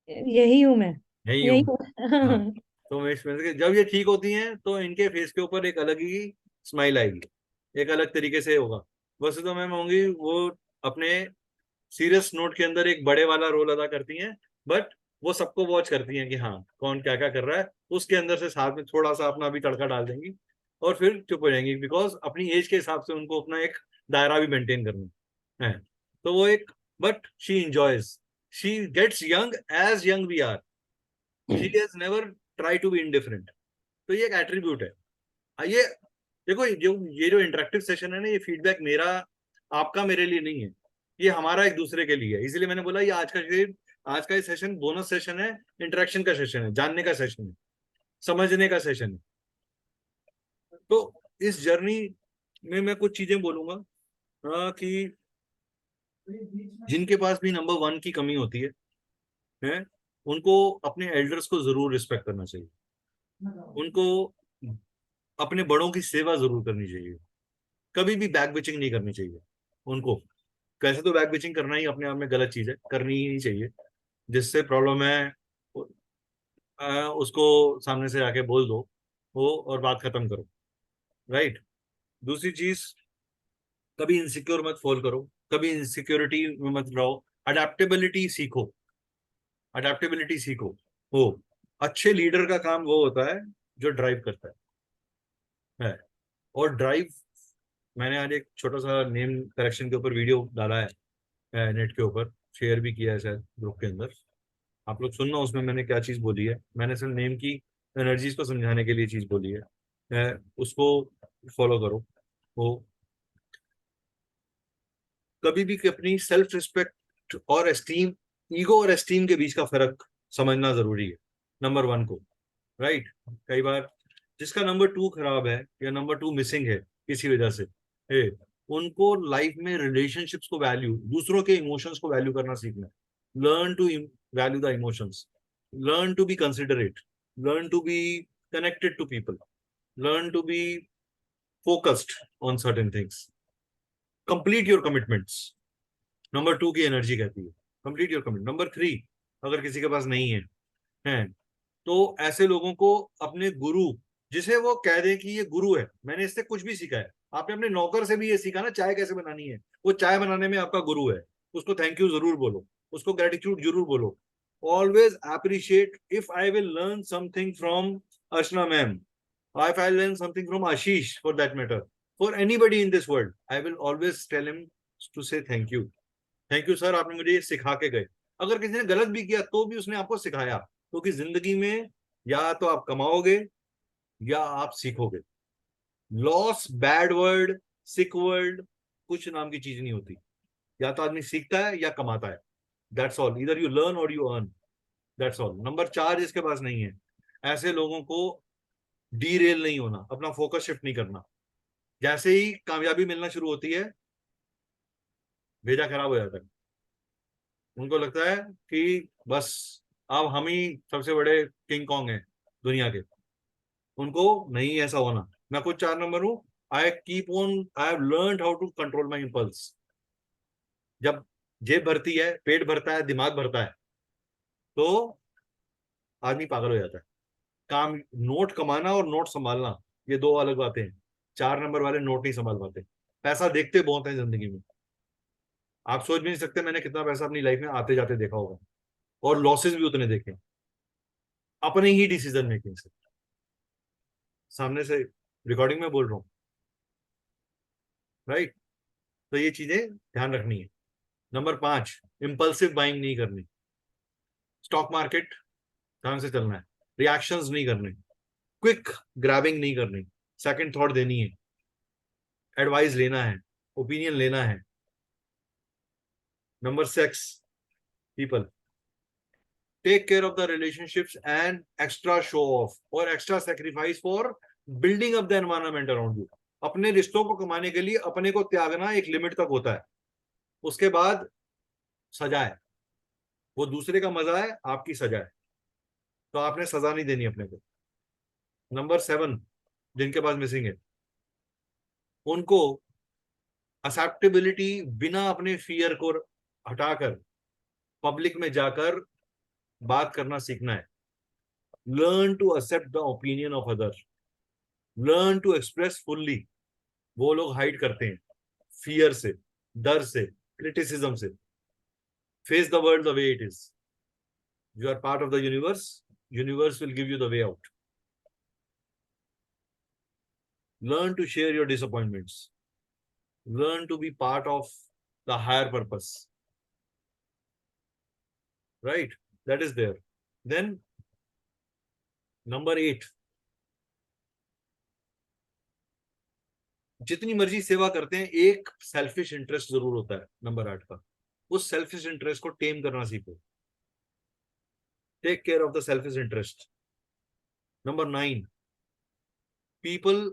यही हूं मैं, यही यही हूँ। हाँ, हूँ। तो महेशमती जब ये ठीक होती हैं तो इनके फेस के ऊपर एक अलग ही स्माइल आएगी, एक अलग तरीके से होगा। वैसे तो मैम होंगी वो अपने सीरियस नोट के अंदर एक बड़े वाला रोल अदा करती हैं, बट वो सबको वॉच करती हैं कि हाँ कौन क्या क्या कर रहा है, उसके अंदर से साथ में थोड़ा सा अपना भी तड़का डाल देंगी और फिर चुप हो जाएंगी, बिकॉज अपनी एज के हिसाब से उनको अपना एक दायरा भी मेंटेन करना है। तो वो एक, but she enjoys, she gets young as young we are, she has never try to be indifferent. तो ये एक एट्रीब्यूट है। ये देखो, ये जो इंटरेक्टिव सेशन है ना, ये फीडबैक मेरा आपका मेरे लिए नहीं है, ये हमारा एक दूसरे के लिए है। इसलिए मैंने बोला ये आज का ये सेशन बोनस सेशन है, इंटरेक्शन का सेशन है, जानने का सेशन है, समझने का सेशन है। तो इस जर्नी में मैं कुछ चीजें बोलूंगा कि जिनके पास भी नंबर 1 की कमी होती है उनको अपने एल्डर्स को जरूर रिस्पेक्ट करना चाहिए, उनको अपने बड़ों की सेवा जरूर करनी चाहिए, कभी भी बैक बिचिंग नहीं करनी चाहिए उनको। कैसे तो बैक बिचिंग करना ही अपने आप में गलत चीज है, करनी ही नहीं चाहिए। जिससे प्रॉब्लम है उसको सामने से आके बोल दो वो और बात खत्म करो, राइट। दूसरी चीज, कभी इनसिक्योर मत फॉल करो, कभी इनसिक्योरिटी में मत रहो, अडेप्टेबिलिटी सीखो, अडेप्टेबिलिटी सीखो। हो, अच्छे लीडर का काम वो होता है जो ड्राइव करता है। और ड्राइव, मैंने आज एक छोटा सा नेम करेक्शन के ऊपर वीडियो डाला है नेट के ऊपर, शेयर भी किया है शायद ग्रुप के अंदर, आप लोग सुनना उसमें मैंने क्या चीज बोली है। मैंने सिर्फ नेम की एनर्जीज को समझाने के लिए चीज बोली है, उसको फॉलो करो। वो कभी भी अपनी सेल्फ रिस्पेक्ट और एस्टीम, ईगो और एस्टीम के बीच का फर्क समझना जरूरी है नंबर 1 को, राइट। कई बार जिसका नंबर 2 खराब है या नंबर 2 मिसिंग है किसी वजह से, उनको लाइफ में रिलेशनशिप्स को वैल्यू, दूसरों के इमोशंस को वैल्यू करना सीखना है। Learn to value the emotions, learn to be considerate, learn to be connected to people, learn to be focused on certain things, complete your commitments। Number 2 की energy कहती है कंप्लीट योर कमिटमेंट। नंबर 3 अगर किसी के पास नहीं है तो ऐसे लोगों को अपने गुरु, जिसे वो कह दे कि ये गुरु है, मैंने इससे कुछ भी सीखा है, आपने अपने नौकर से भी ये सीखा ना चाय कैसे बनानी है, वो चाय बनाने में आपका गुरु है, उसको थैंक यू जरूर बोलो, उसको ग्रेटिट्यूड जरूर बोलो। Always appreciate, if I will learn something from Archana ma'am, if I learn something from Ashish for that matter, for anybody in this world, I will always tell him to say thank you, thank you sir, आपने मुझे ये सिखा के गए। अगर किसी ने गलत भी किया तो भी उसने आपको सिखाया, क्योंकि जिंदगी में या तो आप कमाओगे या आप सीखोगे। लॉस, बैड वर्ड, सिक वर्ड, कुछ नाम की चीज नहीं होती, या तो आदमी सीखता है या कमाता है, दैट्स ऑल, इधर यू लर्न और you earn, that's all. Number 4 जिसके पास नहीं है, ऐसे लोगों को डीरेल नहीं होना, अपना फोकस शिफ्ट नहीं करना। जैसे ही कामयाबी मिलना शुरू होती है भेजा खराब हो जाता है, उनको लगता है कि बस अब हम ही सबसे बड़े किंग कॉन्ग हैं दुनिया के। उनको नहीं ऐसा होना। मैं खुद 4 नंबर हूं, I have learned how to control my impulse. जब जेब भरती है, पेट भरता है, दिमाग भरता है, तो आदमी पागल हो जाता है। काम, नोट कमाना और नोट संभालना ये 2 अलग बातें हैं। 4 नंबर वाले नोट नहीं संभाल पाते, पैसा देखते बहुत है जिंदगी में, आप सोच भी नहीं सकते मैंने कितना पैसा अपनी लाइफ में आते जाते देखा होगा, और लॉसेस भी उतने देखे अपने ही डिसीजन मेकिंग से। सामने से रिकॉर्डिंग में बोल रहा हूँ, राइट। तो ये चीजें ध्यान रखनी है। नंबर 5, इंपल्सिव बाइंग नहीं करनी, स्टॉक मार्केट ध्यान से चलना है, रिएक्शंस नहीं करने, क्विक ग्रैबिंग नहीं करनी, सेकंड थॉट देनी है, एडवाइस लेना है, ओपिनियन लेना है। Number 6, people, take care of the relationships and extra show off और extra sacrifice for building up the environment around you. अपने रिश्तों को कमाने के लिए अपने को त्यागना एक लिमिट तक होता है, उसके बाद सजा है, वो दूसरे का मजा है, आपकी सजा है, तो आपने सजा नहीं देनी अपने को। नंबर 7 जिनके पास मिसिंग है, उनको एक्सेप्टेबिलिटी बिना अपने फियर को हटाकर पब्लिक में जाकर बात करना सीखना है। Learn to accept the opinion of other, learn to express fully. वो लोग हाइड करते हैं फियर से, डर से, क्रिटिसिज्म से। Face the world the way it is. You are part of the universe, universe will give you the way out. Learn to share your disappointments. Learn to be part of the higher purpose. Right? That is there. Then, number 8. जितनी मर्जी सेवा करते हैं, एक selfish interest जरूर होता है number 8 का। उस सेल्फिश इंटरेस्ट को टेम करना सीखो। Take care of the selfish interest. Number 9. People,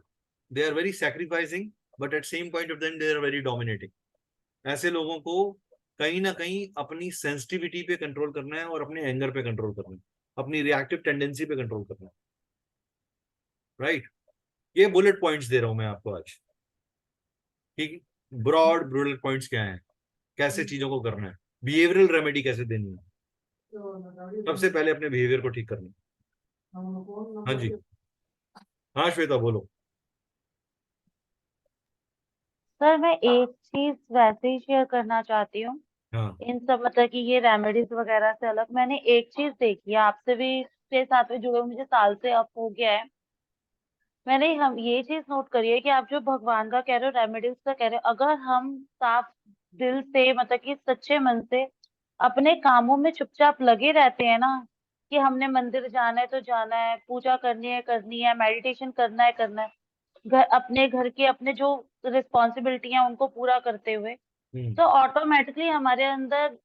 they are very sacrificing, but at same point of time they are very dominating. ऐसे लोगों को कहीं ना कहीं अपनी सेंसिटिविटी पे कंट्रोल करना है और अपने एंगर पे कंट्रोल करना है, अपनी रिएक्टिव टेंडेंसी पे कंट्रोल करना है। राइट? ये बुलेट पॉइंट्स दे रहा हूं मैं आपको आज। ठीक, ब्रॉड बुलेट पॉइंट्स क्या हैं, कैसे चीजों को करना है, बिहेवियरल रेमेडी कैसे देनी है। सबसे पहले अपने बिहेवियर को ठीक करना है। हाँ जी, हाँ श्वेता बोलो। सर मैं एक चीज वैसे ही शेयर करना चाहती हूँ। हाँ इन सब मतलब कि ये रेमेडीज वगैरह से अलग मैंने एक चीज देखी है, आपसे भी 6-7 में जुड़े हुए मुझे साल से अप हो गया है। मैंने हम ये चीज नोट करी है कि आप जो भगवान का कह रहे हो, रेमेडीज का कह रहे हो, अगर हम साफ दिल से मतलब कि सच्चे मन से अपने कामों में चुपचाप लगे रहते हैं ना, कि हमने मंदिर जाना है तो जाना है, पूजा करनी है, मेडिटेशन करना है, अपने घर के अपने जो रिस्पॉन्सिबिलिटी है उनको पूरा करते हुए, तो ऑटोमेटिकली हमारे अंदर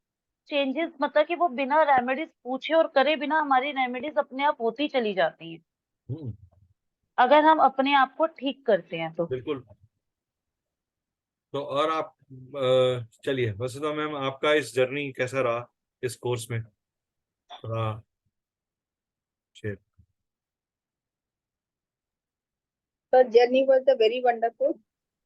चेंजेस मतलब कि वो बिना रेमेडीज पूछे और करे बिना हमारी रेमेडीज अपने आप होती चली जाती हैं, अगर हम अपने आप को ठीक करते हैं तो। बिल्कुल। तो और आप चलिए, वैसे तो मैम आपका इस जर्नी कैसा रहा इस कोर्स में, थोड़ा share. The journey was the very wonderful.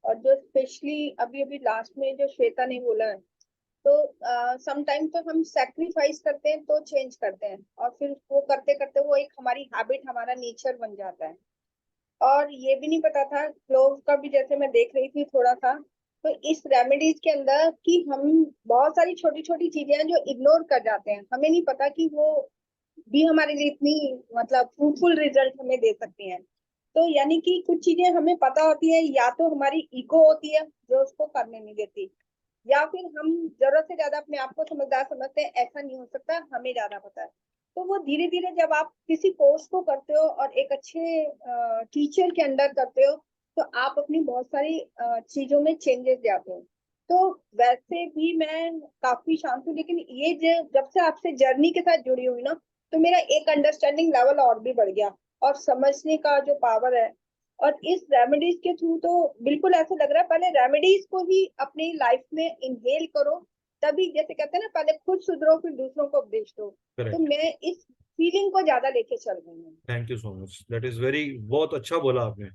और जो स्पेशली अभी अभी लास्ट में जो श्वेता ने बोला है, तो समटाइम तो हम सेक्रीफाइस करते हैं तो चेंज करते हैं, और फिर वो करते करते वो एक हमारी हैबिट, हमारा नेचर बन जाता है। और ये भी नहीं पता था क्लोव का भी, जैसे मैं देख रही थी थोड़ा सा, तो इस रेमेडीज के अंदर कि हम बहुत सारी छोटी छोटी चीजें हैं जो इग्नोर कर जाते हैं, हमें नहीं पता कि वो भी हमारे लिए इतनी मतलब फ्रूटफुल रिजल्ट हमें दे सकती हैं। तो यानी कि कुछ चीजें हमें पता होती है, या तो हमारी ईगो होती है जो उसको करने नहीं देती, या फिर हम जरूरत से ज्यादा अपने आप को समझदार समझते हैं, ऐसा नहीं हो सकता, हमें ज्यादा पता है। तो वो धीरे धीरे जब आप किसी कोर्स को करते हो और एक अच्छे टीचर के अंडर करते हो, तो आप अपनी बहुत सारी चीजों में चेंजेस लाते हो। तो वैसे भी मैं काफी शांत हूँ, लेकिन ये जब से आपसे जर्नी के साथ जुड़ी हुई ना, तो मेरा एक अंडरस्टैंडिंग लेवल और भी बढ़ गया, और समझने का जो पावर है। और इस रेमेडीज के थ्रू तो बिल्कुल ऐसा लग रहा है, पहले रेमेडीज को ही अपनी लाइफ में इनहेल करो, तभी जैसे कहते हैं ना, पहले खुद सुधरो फिर दूसरों को उपदेश दो। तो मैं इस फीलिंग को ज्यादा लेके चल रही हूँ। Thank you so much, that is very, बहुत अच्छा बोला आपने।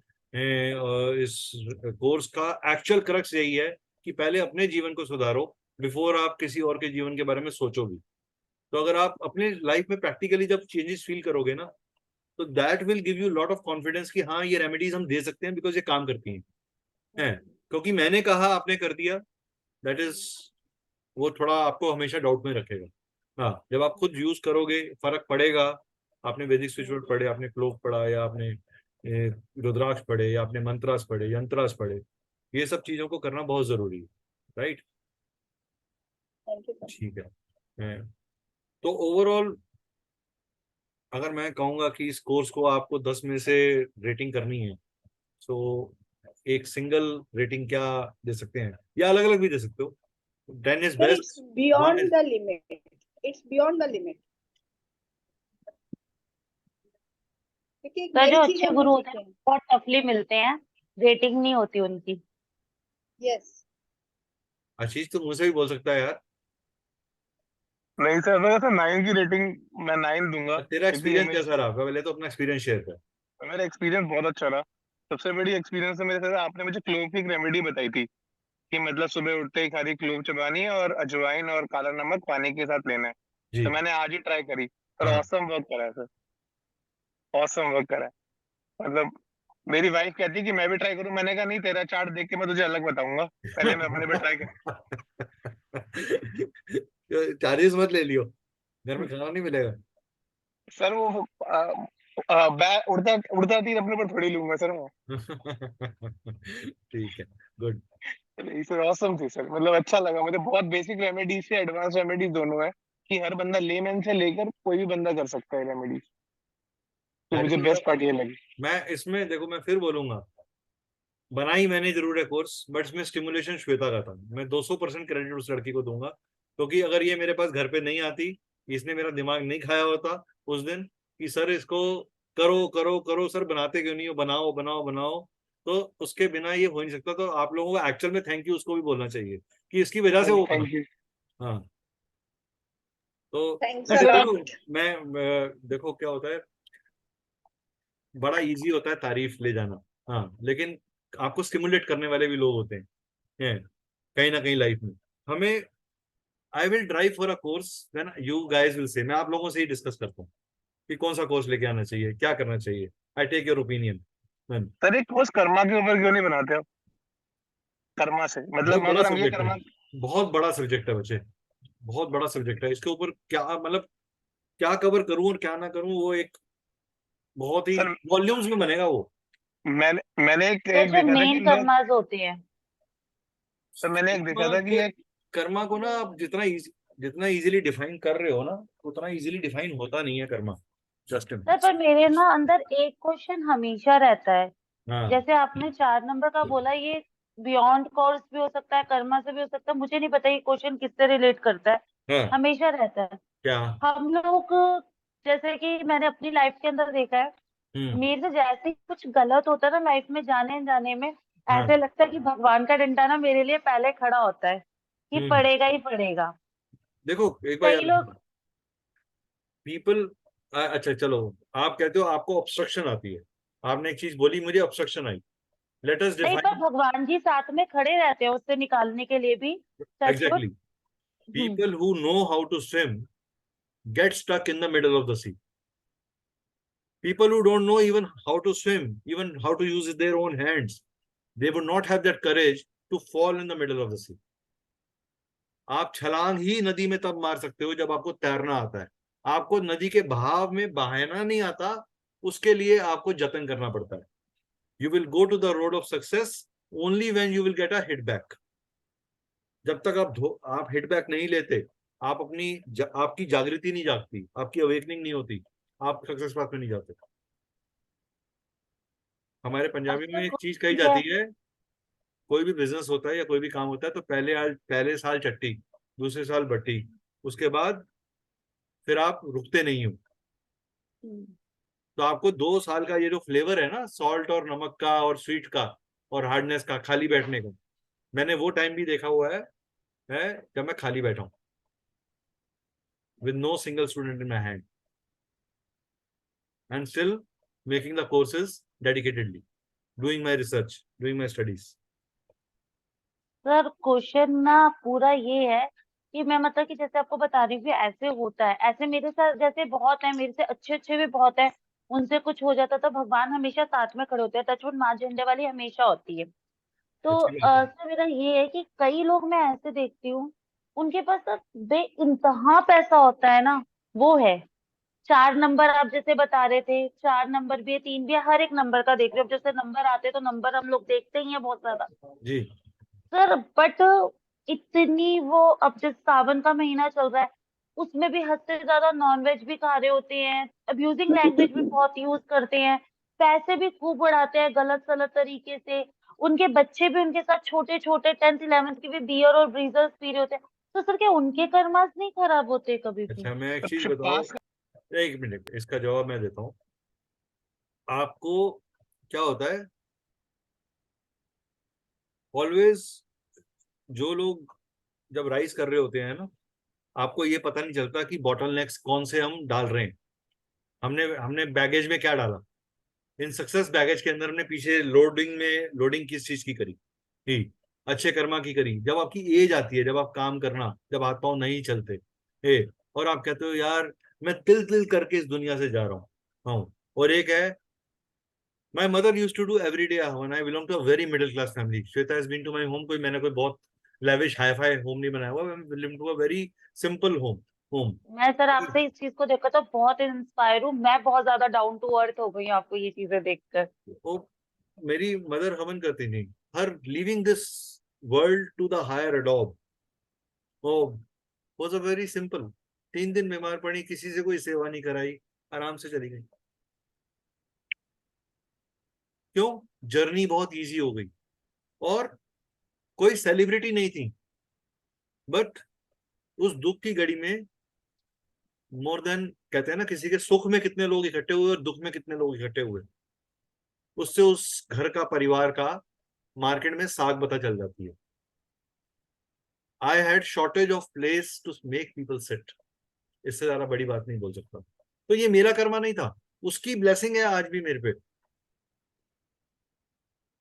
इस कोर्स का एक्चुअल क्रक्स यही है कि पहले अपने जीवन को सुधारो बिफोर आप किसी और के जीवन के बारे में सोचो भी। तो अगर आप अपने लाइफ में प्रैक्टिकली जब चेंजेस फील करोगे ना, तो that will give you lot of confidence कि हाँ ये रेमेडीज हम दे सकते हैं, बिकॉज ये काम करती हैं। क्योंकि मैंने कहा आपने कर दिया, दैट इज, वो थोड़ा आपको हमेशा डाउट में रखेगा। हाँ, जब आप खुद यूज करोगे फर्क पड़ेगा। आपने वैदिक स्पिरिचुअल पढ़े, आपने क्लोव पढ़ा, या आपने रुद्राक्ष पढ़े, या आपने मंत्रास पढ़े, यंत्रास पढ़े, ये सब चीजों को करना बहुत जरूरी है। राइट? Thank you. ठीक है। तो ओवरऑल अगर मैं कहूंगा कि इस कोर्स को आपको 10 में से रेटिंग करनी है, तो एक सिंगल रेटिंग क्या दे सकते हैं, या अलग अलग भी दे सकते हो। 10 is best, it's beyond the limit, it's beyond the limit. क्योंकि तो जो नई अच्छे चीजें गुरु हम होते हैं सीखते हैं। बहुत टफली मिलते हैं, रेटिंग नहीं होती उनकी। यस। आशीष तो मुझसे भी बोल सकता है यार। नहीं सर, अगर सर 9 की रेटिंग मैं 9 दूंगा, तेरा क्योंकि एक्सपीरियंस कैसा रहा, पहले तो अपना एक्सपीरियंस शेयर कर। मेरा एक्सपीरियंस बहुत अच्छा रहा सबसे बड़ी एक्सपीरियंस है मेरे साथ, आपने मुझे क्लोव की एक रेमेडी बताई थी कि मतलब सुबह उठते ही खाली क्लोव चबानी है और अजवाइन और काला नमक पानी के साथ लेना है। जी तो मैंने आज ही ट्राई करी और हाँ ऑसम वर्क करा है सर, ऑसम वर्क करा है। मतलब मेरी वाइफ कहती है कि मैं भी ट्राई करूं, मैंने कहा नहीं, तेरा चार्ट देख के मैं तुझे अलग बताऊंगा, पहले मैं अपने पे ट्राई कर। चार्जेस मत ले लियो, घर में खाना नहीं मिलेगा। सर वो उड़ता उड़ता तीर अपने पर थोड़ी लूंगा सर मैं। ठीक है, गुड। सर ऑसम थी सर, मतलब अच्छा लगा मुझे, बहुत बेसिक रेमेडीज से एडवांस रेमेडीज दोनों है कि हर बंदा लेमैन से लेकर कोई भी बंदा कर सकता है रेमेडीज। तो मुझे एक्चुअली बेस्ट पार्ट ये लगी। मैं इसमें देखो, मैं फिर बोलूंगा, बनाई मैंने जरूर है कोर्स, बट इसमें स्टिमुलेशन श्वेता का था। मैं 200% क्रेडिट उस लड़की को दूंगा, क्योंकि अगर ये मेरे पास घर पे नहीं आती, इसने मेरा दिमाग नहीं खाया होता उस दिन कि सर इसको करो करो करो, सर बनाते क्यों नहीं हो, बनाओ बनाओ बनाओ, तो उसके बिना ये हो नहीं सकता। तो आप लोगों को एक्चुअल में थैंक यू उसको भी बोलना चाहिए कि इसकी वजह से वो बना। Thank you. हाँ, तो थैंक्स मैं अ कहता लॉट। हूँ, देखो क्या होता है, बड़ा इजी होता है तारीफ ले जाना, हाँ, लेकिन आपको स्टिमुलेट करने वाले भी लोग होते हैं कहीं ना कहीं लाइफ में। हमें I will drive for a course, then you guys will say. मैं आप लोगों से ही डिस्कस करता हूँ कि कौन सा कोर्स लेके आना चाहिए, क्या करना चाहिए। I take your opinion. Sir एक कोर्स कर्मा के ऊपर क्यों नहीं बनाते आप, कर्मा से बहुत मतलब बड़ा अगर हम ये सब्जेक्ट है, कर्मा। बहुत बड़ा सब्जेक्ट है बच्चे, बहुत बड़ा सब्जेक्ट है। इसके ऊपर क्या मतलब क्या कवर करूं और क्या ना करूं, वो एक बहुत ही सर वॉल्यूम्स में बनेगा वो। मैंने एक सर एक जो देखा था मेन कि लोग, कर्माज होते हैं। सर मैंने एक देखा कर्मा था कि एक, कर्मा को ना आप जितना इजीली डिफाइन कर रहे हो ना, उतना इजीली डिफाइन होता नहीं है कर्मा। जस्ट सर पर मेरे ना अंदर एक क्वेश्चन हमेशा रहता है, हाँ जैसे आपने 4 नंबर का बोला, ये बियॉन्ड कोर्स भी हो सकता है, कर्मा से भी हो सकता है, मुझे नहीं पता ये क्वेश्चन किससे रिलेट करता है, हाँ हमेशा रहता है। क्या। हम लोग, जैसे कि मैंने अपनी लाइफ के अंदर देखा है, हम्म। मेरे से जैसे ही कुछ गलत होता है ना लाइफ में, जाने अनजाने में, हाँ। ऐसे लगता है कि भगवान का डंडा ना मेरे लिए पहले खड़ा होता है कि हम्म। पड़ेगा ही पड़ेगा। देखो एक बार कई याद, लोग, पीपल, अच्छा चलो, आप कहते हो आपको ऑब्स्ट्रक्शन आती है, आपने एक चीज बोली, मुझे ऑब्स्ट्रक्शन आई। लेट अस नहीं पर डिफाइन भगवान जी साथ में खड़े रहते हैं उससे निकालने के लिए भी, touchwood. Exactly. People who know how to swim get stuck in the middle of the sea. People who don't know even how to swim, even how to use their own hands, they would not have that courage to fall in the middle of the sea. आप छलांग ही नदी में तब मार सकते हो जब आपको तैरना आता है। आपको नदी के बहाव में बहाना नहीं आता, उसके लिए आपको जतन करना पड़ता है। You will go to the road of success only when you will get a hit back. जब तक आप हिट बैक नहीं लेते, आप आपकी जागृति नहीं जागती, आपकी अवेकनिंग नहीं होती, आप सक्सेस पाथ में नहीं जाते। हमारे पंजाबी में अक्सर एक चीज कही होती है। जाती है, कोई भी बिजनेस होता है या कोई भी काम होता है तो पहले साल चट्टी, दूसरे साल बट्टी, उसके बाद फिर आप रुकते नहीं हो। तो आपको 2 साल का ये जो फ्लेवर है ना, सॉल्ट और नमक का और स्वीट का और हार्डनेस का, खाली बैठने का, मैंने वो टाइम भी देखा हुआ है जब मैं खाली बैठा हूँ, with no single student in my hand and still making the courses dedicatedly, doing my research, doing my studies. Sir question ना पूरा ये है कि मैं मतलब कि जैसे आपको बता रही हूँ कि ऐसे होता है, ऐसे मेरे साथ जैसे बहुत है, मेरे से अच्छे अच्छे भी बहुत है, उनसे कुछ हो जाता तो भगवान हमेशा साथ में खड़े होते हैं, टचवुड माँ झंडे वाली हमेशा होती है। तो अच्छी बात है। सर मेरा ये है कि कई लोग मैं ऐसे देखती हूँ, उनके पास सर बेइंतहा पैसा होता है ना, वो है। 4 नंबर आप जैसे बता रहे थे, 4 नंबर भी है, 3 भी है, हर एक नंबर का देख रहे हो। अब जैसे नंबर आते हैं तो नंबर हम लोग देखते ही हैं बहुत ज्यादा जी सर, बट इतनी वो, अब जैसे सावन का महीना चल रहा है, उसमें भी हद से ज्यादा नॉनवेज भी खा रहे होते हैं, अब्यूजिंग लैंग्वेज भी बहुत यूज करते हैं, पैसे भी खूब उड़ाते हैं गलत सलत तरीके से। उनके बच्चे भी उनके साथ छोटे छोटे 10th 11th के भी बियर और ब्रीजर्स पी रहे होते हैं। तो सर क्या उनके कर्मास नहीं खराब होते कभी भी? अच्छा, मैं एक चीज सबसे बताऊं, पास। एक मिनट, इसका जवाब मैं देता हूँ आपको। क्या होता है, ऑलवेज जो लोग जब राइज कर रहे होते हैं ना, आपको ये पता नहीं चलता कि बॉटल नेक्स कौन से हम डाल रहे हैं। हमने हमने बैगेज में क्या डाला, इन सक्सेस बैगेज के अंदर हमने पीछे लोडिंग किस चीज की करी ही, अच्छे कर्मा की करी। जब आपकी एज आती है, जब आप काम करना, जब हाथ पांव नहीं चलते और आप कहते हो यार मैं तिल तिल करके इस दुनिया से जा रहा हूँ। हाँ, और एक है, my mother used to do every day when I belong to a very middle class family. Shweta has been to my home. मैंने कोई बहुत लेविश हाई फाई होम नहीं बनाया हुआ, I belong to a very simple home. मैं sir आपसे इस चीज को देखकर तो बहुत इंस्पायर हूँ। मैं बहुत ज्यादा डाउन टू अर्थ हो गई हूँ आपको ये चीजें देखकर। वो मेरी मदर हवन करती थी, her leaving this world to the higher अडॉब। वो वाज अ वेरी सिंपल। 3 दिन बीमार पड़ी, किसी से कोई सेवा नहीं कराई, आराम से चली गई। क्यों? जर्नी बहुत इजी हो गई, और कोई सेलिब्रिटी नहीं थी, बट उस दुख की घड़ी में मोर देन, कहते हैं ना किसी के सुख में कितने लोग इकट्ठे हुए और दुख में कितने लोग इकट्ठे हुए, उससे उस घर का, परिवार का, मार्केट में साख पता चल जाती है। I had shortage of place to make people sit. इससे ज्यादा बड़ी बात नहीं बोल सकता। तो ये मेरा कर्मा नहीं था, उसकी ब्लेसिंग है आज भी मेरे पे,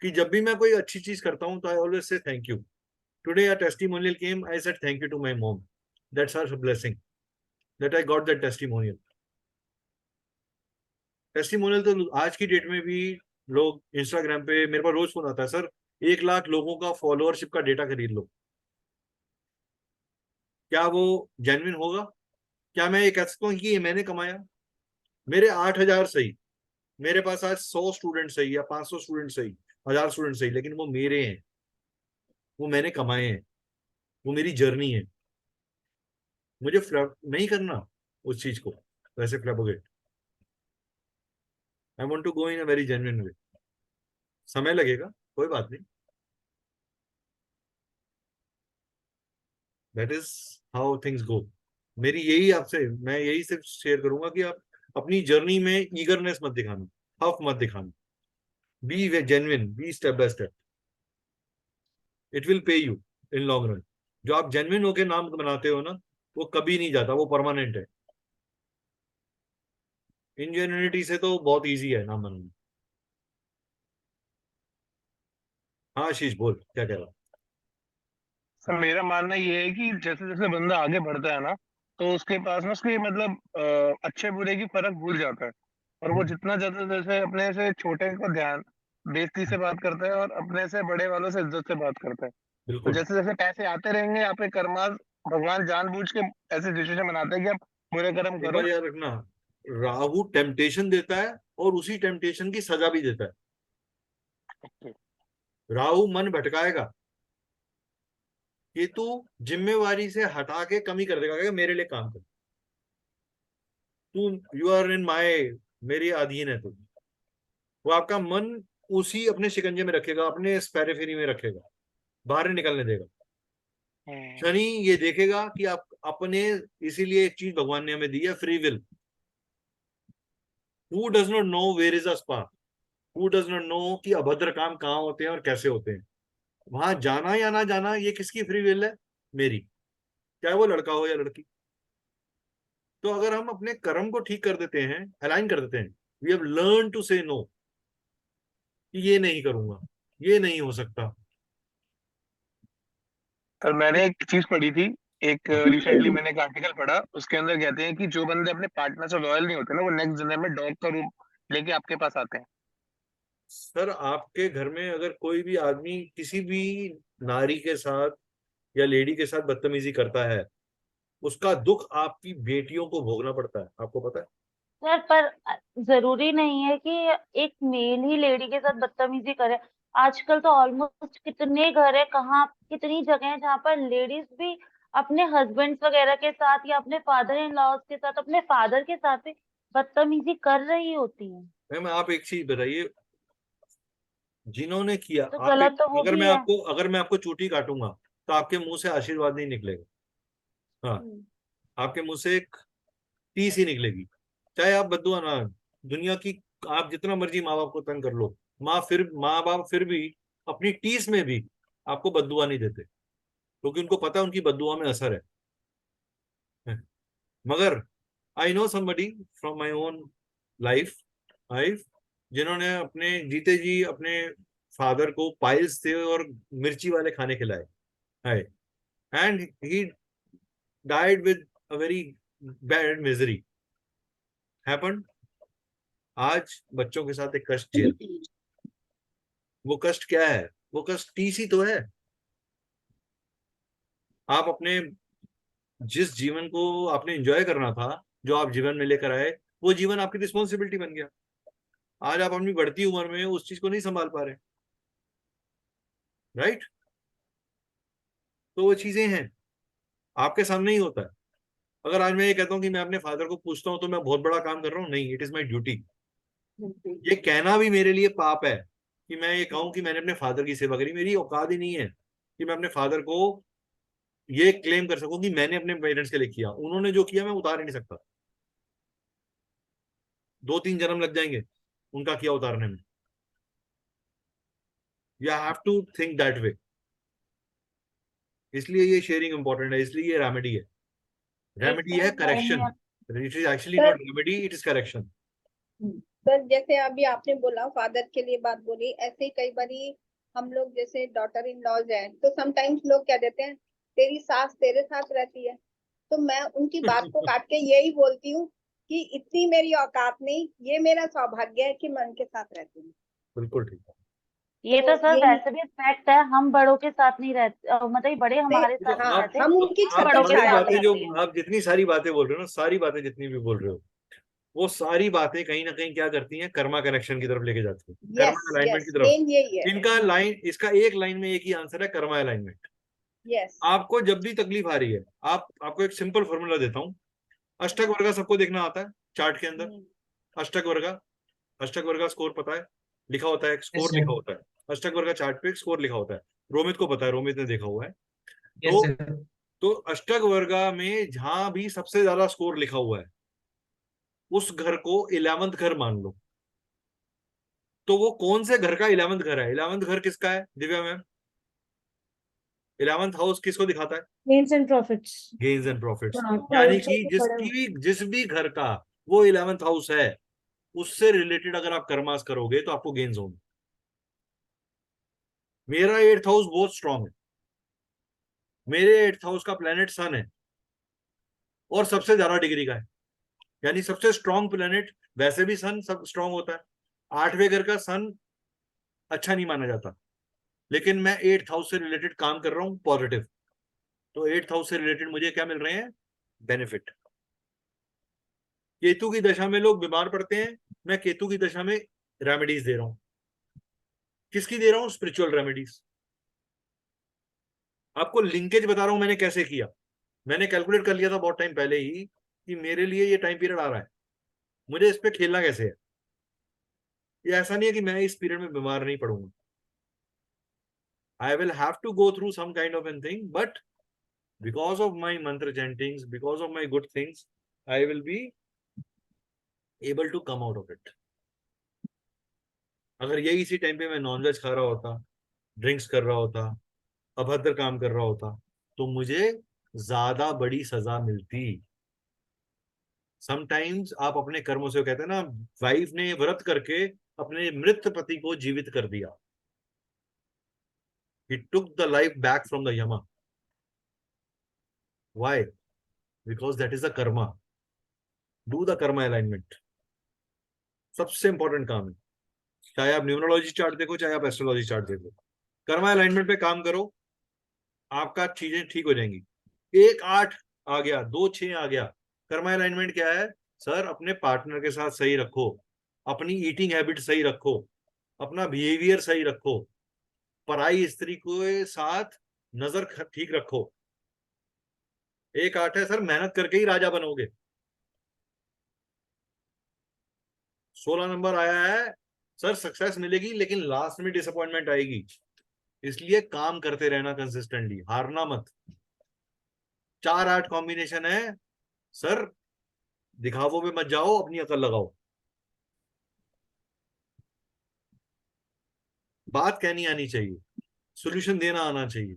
कि जब भी मैं कोई अच्छी चीज करता हूं तो I always say thank you. Today a testimonial came, I said thank you to my mom, that's our blessing that I got that testimonial. Testimonial तो आज की डेट में भी लोग इंस्टाग्राम पे, मेरे पास रोज फोन आता है, सर 1 लाख लोगों का फॉलोअरशिप का डेटा खरीद लो, क्या वो जेन्युइन होगा? क्या मैं ये कह सकता हूँ कि ये मैंने कमाया? मेरे 8,000 सही, मेरे पास आज 100 स्टूडेंट सही या 500 स्टूडेंट सही, 1000 स्टूडेंट सही, लेकिन वो मेरे हैं, वो मैंने कमाए हैं, वो मेरी जर्नी है। मुझे फ्लैप नहीं करना उस चीज को वैसे फ्लैपोगेट। I want to go in a very genuine way. समय लगेगा, कोई बात नहीं। That is how things go. मेरी यही आपसे, मैं यही सिर्फ शेयर करूंगा कि आप अपनी जर्नी में ईगरनेस मत दिखाना, हफ मत दिखाना, be way genuine, be step by step. It will pay you in long run. जो आप जेन्युइन होके नाम बनाते हो ना, वो कभी नहीं जाता, वो परमानेंट है। इंजेन्युइनिटी से तो बहुत इजी है नाम बनाना। हाँ आशीष, बोल क्या कह रहा? सर मेरा मानना ये है कि जैसे जैसे बंदा आगे बढ़ता है ना, तो उसके पास ना उसके मतलब अच्छे बुरे की फर्क भूल जाता है। और वो जितना ज्यादा जैसे अपने से छोटे को ध्यान बेइज्जती से बात करता है, और अपने से बड़े वालों से इज्जत से बात करता है। तो बिल्कुल। जैसे जैसे पैसे आते रहेंगे आपके कर्मा, भगवान जानबूझ के ऐसे सिचुएशन बनाते हैं कि आप बुरे कर्म एक करो। बार याद रखना, राहु टेम्पटेशन देता है और उसी टेम्पटेशन की सजा भी देता है। राहु मन भटकाएगा, केतु जिम्मेवारी से हटा के कमी कर देगा कि मेरे लिए काम कर, तू यू आर इन माय, मेरी अधीन है तू। वो आपका मन उसी अपने शिकंजे में रखेगा, अपने स्पेरिफेरी में रखेगा, बाहर नहीं निकलने देगा। शनि ये देखेगा कि आप अपने, इसीलिए एक चीज भगवान ने हमें दी है, free will. Who does not know where is a spa, who does not know कि अभद्र काम कहाँ होते हैं और कैसे होते हैं। वहां जाना या ना जाना ये किसकी फ्री विल है? मेरी। चाहे वो लड़का हो या लड़की। तो अगर हम अपने कर्म को ठीक कर देते हैं, अलाइन कर देते हैं, वी हैव लर्न टू से नो, कि ये नहीं करूंगा, ये नहीं हो सकता। सर मैंने एक चीज पढ़ी थी, एक रिसेंटली मैंने एक आर्टिकल पढ़ा, उसके अंदर कहते हैं कि जो बंदे अपने पार्टनर से लॉयल नहीं होते ना, वो नेक्स्ट जनरेशन में डॉग का रूप लेके आपके पास आते हैं। सर आपके घर में अगर कोई भी आदमी किसी भी नारी के साथ या लेडी के साथ बदतमीजी करता है, उसका दुख आपकी बेटियों को भोगना पड़ता है, आपको पता है? सर पर जरूरी नहीं है कि एक मेल ही लेडी के साथ बदतमीजी करे। आजकल तो ऑलमोस्ट कितने घर है, कहाँ कितनी जगह है जहाँ पर लेडीज भी अपने हस्बैंड्स वगैरह के साथ या अपने फादर इन लॉज के साथ, अपने फादर के साथ भी बदतमीजी कर रही होती है। मैम आप एक चीज बताइए, जिन्होंने किया, तो आप एक, गलत तो वो भी है। अगर मैं आपको चूटी काटूंगा तो आपके मुंह से आशीर्वाद नहीं निकलेगा। हाँ, हम्म। आपके मुंह से एक टीस ही निकलेगी। चाहे आप बद्दुआ ना, दुनिया की आप जितना मर्जी माँ बाप को तंग कर लो, माँ बाप फिर भी अपनी टीस में भी आपको बद्दुआ नहीं देते, क्योंकि उनको पता है उनकी बद्दुआ में असर है। मगर I know somebody from my own life, I जिन्होंने अपने जीते जी अपने फादर को पाइल्स थे और मिर्ची वाले खाने खिलाए है, and he died with a very bad misery happened. आज बच्चों के साथ एक कष्ट झेल, वो कष्ट क्या है? वो कष्ट टीसी तो है। आप अपने जिस जीवन को आपने एंजॉय करना था, जो आप जीवन में लेकर आए, वो जीवन आपकी रिस्पॉन्सिबिलिटी बन गया। आज आप अपनी बढ़ती उम्र में उस चीज को नहीं संभाल पा रहे, राइट? तो वो चीजें हैं, आपके सामने ही होता है। अगर आज मैं ये कहता हूँ कि मैं अपने फादर को पूछता हूँ तो मैं बहुत बड़ा काम कर रहा हूँ? नहीं, इट इज माई ड्यूटी। ये कहना भी मेरे लिए पाप है कि मैं ये कहूँ कि मैंने अपने फादर की सेवा करी। मेरी औकात ही नहीं है कि मैं अपने फादर को ये क्लेम कर सकूं कि मैंने अपने पेरेंट्स के लिए किया। उन्होंने जो किया मैं उतार ही नहीं सकता। 2-3 जन्म लग जाएंगे उनका किया उतारने में। You have to think that way. इसलिए ये शेयरिंग इंपॉर्टेंट है, इसलिए ये रेमेडी है। रेमेडी है correction. It is actually sir not remedy, it is correction. Sir जैसे अभी आपने बोला फादर के लिए बात बोली, ऐसे ही कई बारी हम लोग जैसे डॉटर इन लॉज हैं तो समटाइम्स लोग क्या देते हैं, तेरी सास तेरे साथ रहती है। तो मैं उनकी बात को काट के यही बोलती हूँ कि इतनी मेरी औकात नहीं, ये मेरा सौभाग्य है कि मैं उनके साथ रहती हूँ। बिल्कुल ठीक है। ये तो तो सर यही वैसे भी फैक्ट है, हम बड़ों के साथ नहीं रहते, मतलब ये बड़े हमारे तो साथ नहीं हाँ, रहते, हम उनकी आप बड़ों के सारी साथ बातें जो रहते हैं। आप जितनी सारी बातें बोल रहे हो ना, सारी बातें जितनी भी बोल रहे हो, वो सारी बातें कहीं ना कहीं क्या करती हैं? कर्मा कनेक्शन की तरफ लेके जाती है, कर्मा यस अलाइनमेंट यस की तरफ। मेन यही है। इनका लाइन, इसका एक लाइन में एक ही आंसर है, कर्मा अलाइनमेंट। यस आपको जब भी तकलीफ आ रही है, आपको एक सिंपल फॉर्मूला देता हूँ। अष्टक वर्गा सबको देखना आता है चार्ट के अंदर। अष्टक वर्गा, अष्टक वर्गा स्कोर पता है, लिखा होता है, स्कोर Yes, sir. लिखा होता है। अष्टक वर्गा चार्ट पे स्कोर लिखा होता है। रोमित को पता है, रोमित ने देखा हुआ है। Yes, तो sir. तो अष्टक वर्गा में जहां भी सबसे ज्यादा स्कोर लिखा हुआ है, उस घर को 11th घर मान लो। तो वो कौन से घर का 11th घर है? 11th घर किसका है दिव्या मैम? 11th हाउस किसको दिखाता है? Gains and profits. Gains and profits. हाँ, यानी profits कि तो पड़े हुए। जिस भी घर का वो 11th हाउस है, उससे रिलेटेड अगर आप कर्मास करोगे तो आपको गेन्स होंगे। मेरा 8th हाउस बहुत स्ट्रांग है, मेरे 8th हाउस का प्लेनेट सन है और सबसे ज्यादा डिग्री का है। यानी सबसे स्ट्रांग प्लेनेट, वैसे भी सन सब स्ट्रांग होता है। 8वें घर का सन अच्छा नहीं माना जाता, लेकिन मैं 8th हाउस से रिलेटेड काम कर रहा हूँ पॉजिटिव। तो 8th हाउस से रिलेटेड मुझे क्या मिल रहे हैं? बेनिफिट। केतु की दशा में लोग बीमार पड़ते हैं, मैं केतु की दशा में रेमेडीज दे रहा हूं। किसकी दे रहा हूं? Spiritual remedies. आपको लिंकेज बता रहा हूं मैंने कैसे किया। मैंने कैलकुलेट कर लिया था बहुत टाइम पहले ही कि मेरे लिए ये टाइम पीरियड आ रहा है, मुझे इस पे खेलना कैसे है। ये ऐसा नहीं है कि मैं इस पीरियड में बीमार नहीं पड़ूंगा। I will have to go through some kind of an thing, but because of my mantra chantings, because of my good things, I will be able to come out of it. अगर यही इसी time पे मैं nonveg खा रहा होता, drinks कर रहा होता, अभद्र काम कर रहा होता, तो मुझे ज्यादा बड़ी सजा मिलती। समटाइम्स आप अपने कर्मों से, कहते हैं ना, वाइफ ने व्रत करके अपने मृत पति को जीवित कर दिया। He took the life back from the Yama. Why? Because that is the karma. Do the karma alignment. सबसे इंपॉर्टेंट काम है। चाहे आप न्यूमरोलॉजी चार्ट देखो, चाहे आप एस्ट्रोलॉजी चार्ट देखो, कर्मा अलाइनमेंट पे काम करो, आपका चीजें ठीक हो जाएंगी। 1-8 आ गया, 2-6 आ गया। कर्मा अलाइनमेंट क्या है? सर अपने पार्टनर के साथ सही रखो, अपनी ईटिंग हैबिट सही रखो, अपना बिहेवियर सही रखो, पराई स्त्री के साथ नजर ठीक रखो। 1-8 है सर, मेहनत करके ही राजा बनोगे। 16 नंबर आया है, सर सक्सेस मिलेगी लेकिन लास्ट में डिसअपॉइंटमेंट आएगी, इसलिए काम करते रहना कंसिस्टेंटली, हारना मत। 4-8 कॉम्बिनेशन है, सर दिखावों में मत जाओ, अपनी अकल लगाओ। बात कहनी आनी चाहिए, सोल्यूशन देना आना चाहिए।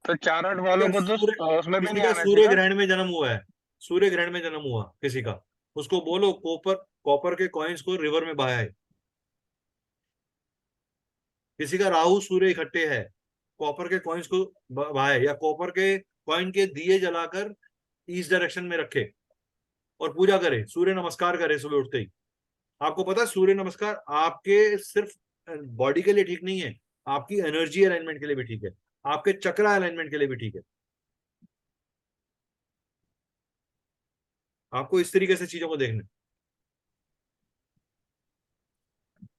तो 4-8 वालों को तो उसमें भी किसी नहीं का आना सूर्य चाहिए। ग्रहण में जन्म हुआ है, सूर्य ग्रहण में जन्म हुआ किसी का, उसको बोलो कॉपर के कॉइन्स को रिवर में बहाए, किसी का राहु सूर्य इकट्ठे है, कॉपर के कॉइन्स को भाए या कॉपर के कॉइन के दिए जलाकर ईस्ट डायरेक्शन में रखे और पूजा करे, सूर्य नमस्कार करे सुबह उठते ही। आपको पता है सूर्य नमस्कार आपके सिर्फ बॉडी के लिए ठीक नहीं है, आपकी एनर्जी अलाइनमेंट के लिए भी ठीक है, आपके चक्रा अलाइनमेंट के लिए भी ठीक है। आपको इस तरीके से चीजों को देखना।